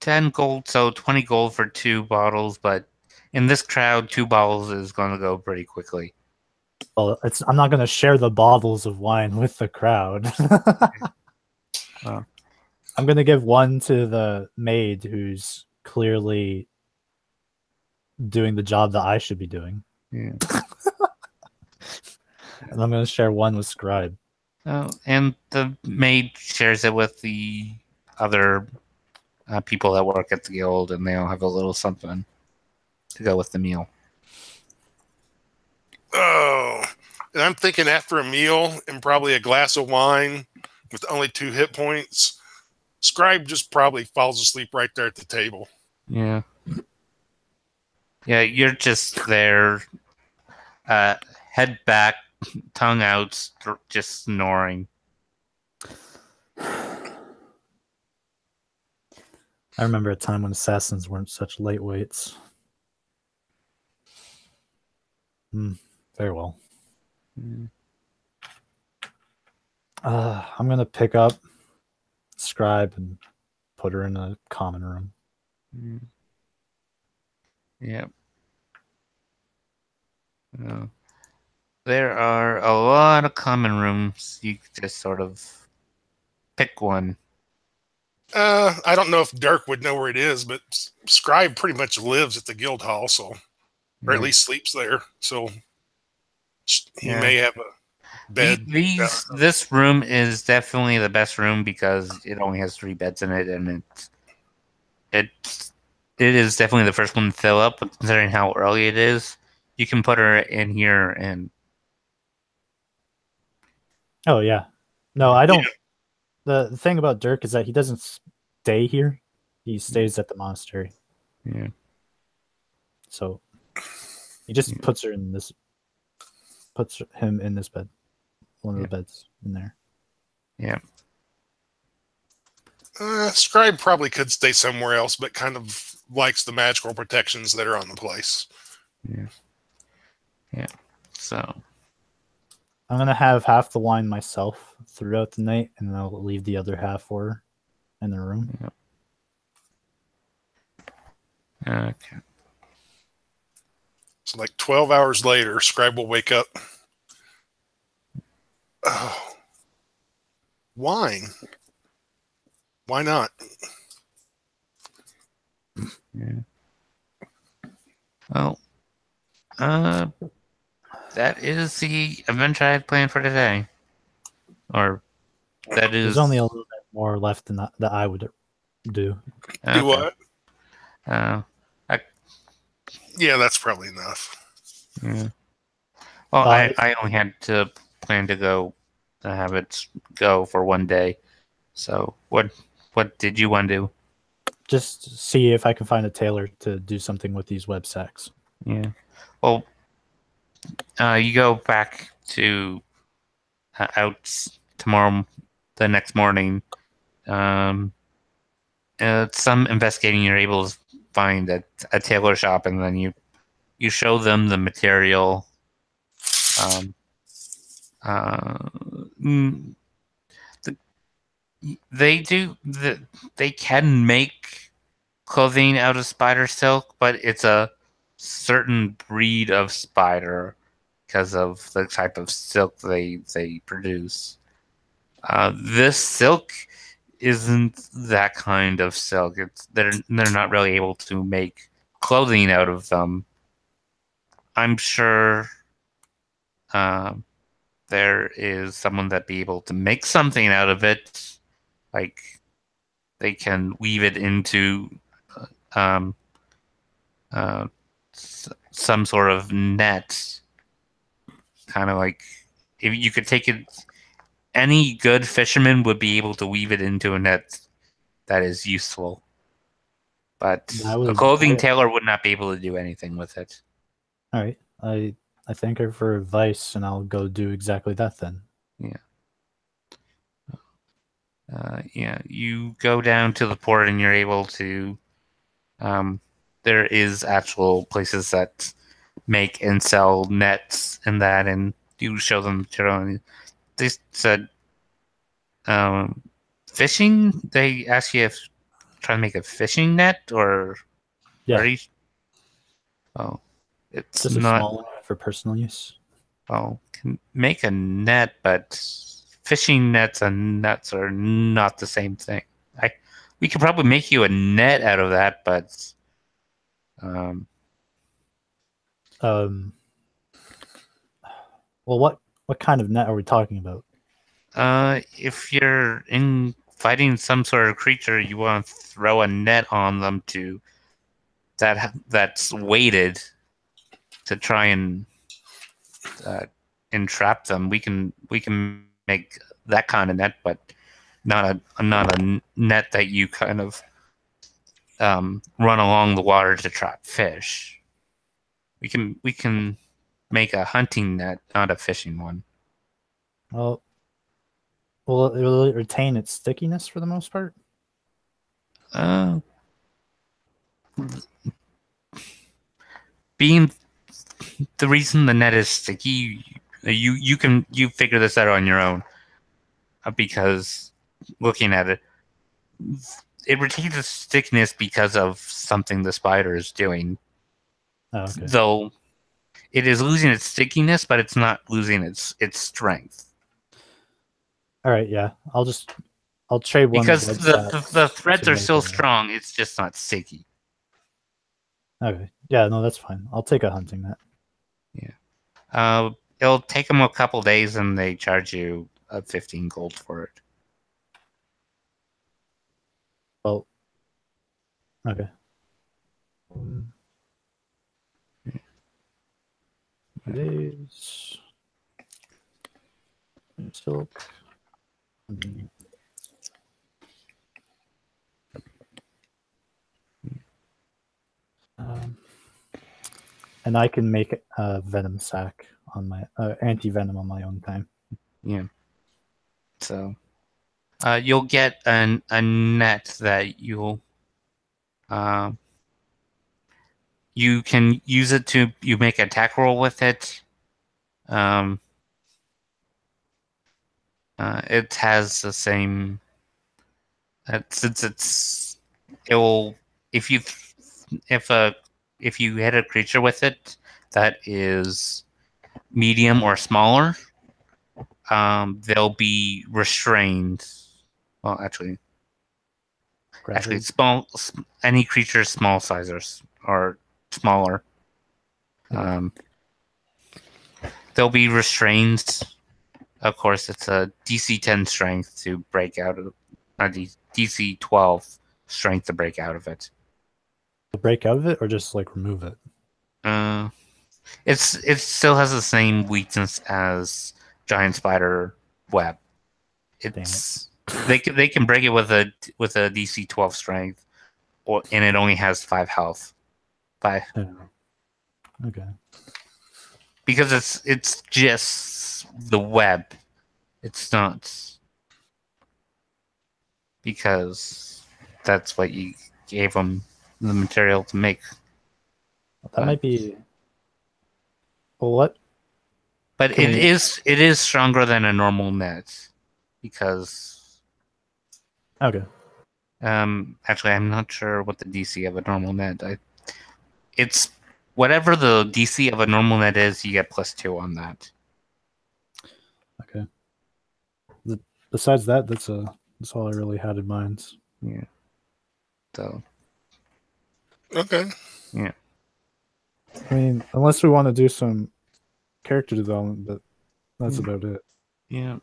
10 gold, so 20 gold for 2 bottles. But in this crowd, 2 bottles is going to go pretty quickly. Well, I'm not going to share the bottles of wine with the crowd. Oh. I'm going to give one to the maid who's clearly doing the job that I should be doing. Yeah. And I'm going to share one with Scribe. Oh, and the maid shares it with the other people that work at the guild, and they all have a little something to go with the meal. Oh, and I'm thinking after a meal and probably a glass of wine with only 2 hit points, Scribe just probably falls asleep right there at the table. Yeah. Yeah, you're just there, head back, tongue out, just snoring. I remember a time when assassins weren't such lightweights. Very well. Mm. I'm going to pick up Scribe and put her in a common room. Mm. Yep. There are a lot of common rooms. You could just sort of pick one. I don't know if Dirk would know where it is, but Scribe pretty much lives at the guild hall, so or at Yeah. least sleeps there. So He Yeah. may have a bed. This room is definitely the best room because it only has 3 beds in it, and it it is definitely the first one to fill up. But considering how early it is, you can put her in here, and Oh yeah. No, I don't. The thing about Dirk is that he doesn't stay here. He stays at the monastery. yeah, So he just Yeah. puts him in this bed, one of the beds in there. yeah, Scribe probably could stay somewhere else, but kind of likes the magical protections that are on the place. yeah. So I'm gonna have half the wine myself throughout the night, and then I'll leave the other half for her in the room. okay. So like 12 hours later, Scribe will wake up. Oh, wine. Why not? Yeah. Well, that is the adventure I had planned for today. Or that is. There's only a little bit more left than that I would do. Do what? I, Yeah, that's probably enough. yeah. Well, I only had to plan to go have it go for one day. So what did you want to do? Just see if I can find a tailor to do something with these web sacks. Yeah. Well, you go back to out tomorrow, the next morning. Some investigating, you're able to find a tailor shop, and then you show them the material. They can make clothing out of spider silk, but it's a certain breed of spider because of the type of silk they produce. This silk isn't that kind of silk. They're not really able to make clothing out of them. I'm sure there is someone that be able to make something out of it, like they can weave it into um, some sort of net, kind of like if you could take it. Any good fisherman would be able to weave it into a net that is useful, but a clothing tailor would not be able to do anything with it. All right, I thank her for advice, and I'll go do exactly that then. Yeah, you go down to the port, and you're able to. There is actual places that make and sell nets and that, and you show them material. They said, fishing. They ask you if trying to make a fishing net or oh, it's just not a small one for personal use. Oh, can make a net, but fishing nets and nets are not the same thing. We could probably make you a net out of that, but well, what kind of net are we talking about? if you're in fighting some sort of creature, you want to throw a net on them that's weighted to try and entrap them. We can make that kind of net, but not a net that you kind of run along the water to trap fish. We can make a hunting net, not a fishing one. Well, will it retain its stickiness for the most part? Being the reason the net is sticky, you figure this out on your own, because looking at it, it retains its stickiness because of something the spider is doing. Oh, okay. Though it is losing its stickiness, but it's not losing its strength. All right, yeah. I'll trade one because the threads are still strong. It's just not sticky. Okay. Yeah, no, that's fine. I'll take a hunting net. Yeah. it'll take them a couple days, and they charge you 15 gold for it. Well, okay. Days. Silk. And I can make a venom sac on my anti venom on my own time. Yeah. So, you'll get a net that you can use it to make an attack roll with it. It has the same. Since it will if you hit a creature with it that is medium or smaller, they'll be restrained. Well, actually, small. Any creature small sizers or smaller, they'll be restrained. Of course, it's a DC 10 strength to break out of DC 12 strength to break out of it. Break out of it, or just like remove it? It still has the same weakness as giant spider web. They can break it with a DC 12 strength, and it only has 5 health. 5. Oh. Okay. Because it's just the web. It's not because that's what you gave them the material to make. That might be. Well, what? But it is stronger than a normal net because. Okay. Actually, I'm not sure what the DC of a normal net. It's whatever the DC of a normal net is, you get +2 on that. Okay. Besides that, that's all I really had in mind. Yeah. So. Okay. Yeah. I mean, unless we want to do some character development, but that's about it. Yeah.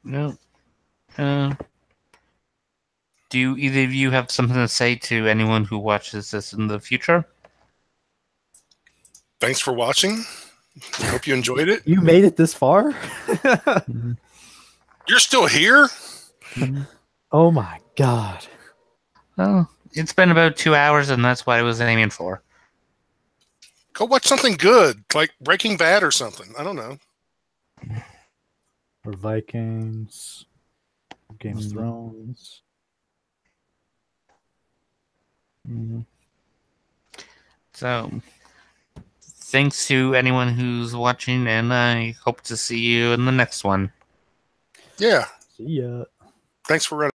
No. Do either of you have something to say to anyone who watches this in the future? Thanks for watching. I hope you enjoyed it. You made it this far? You're still here? Oh my god. Oh, it's been about 2 hours, and that's what I was aiming for. Go watch something good, like Breaking Bad or something. I don't know. Or Vikings. Game of Thrones. So, thanks to anyone who's watching, and I hope to see you in the next one. Yeah. See ya. Thanks for running.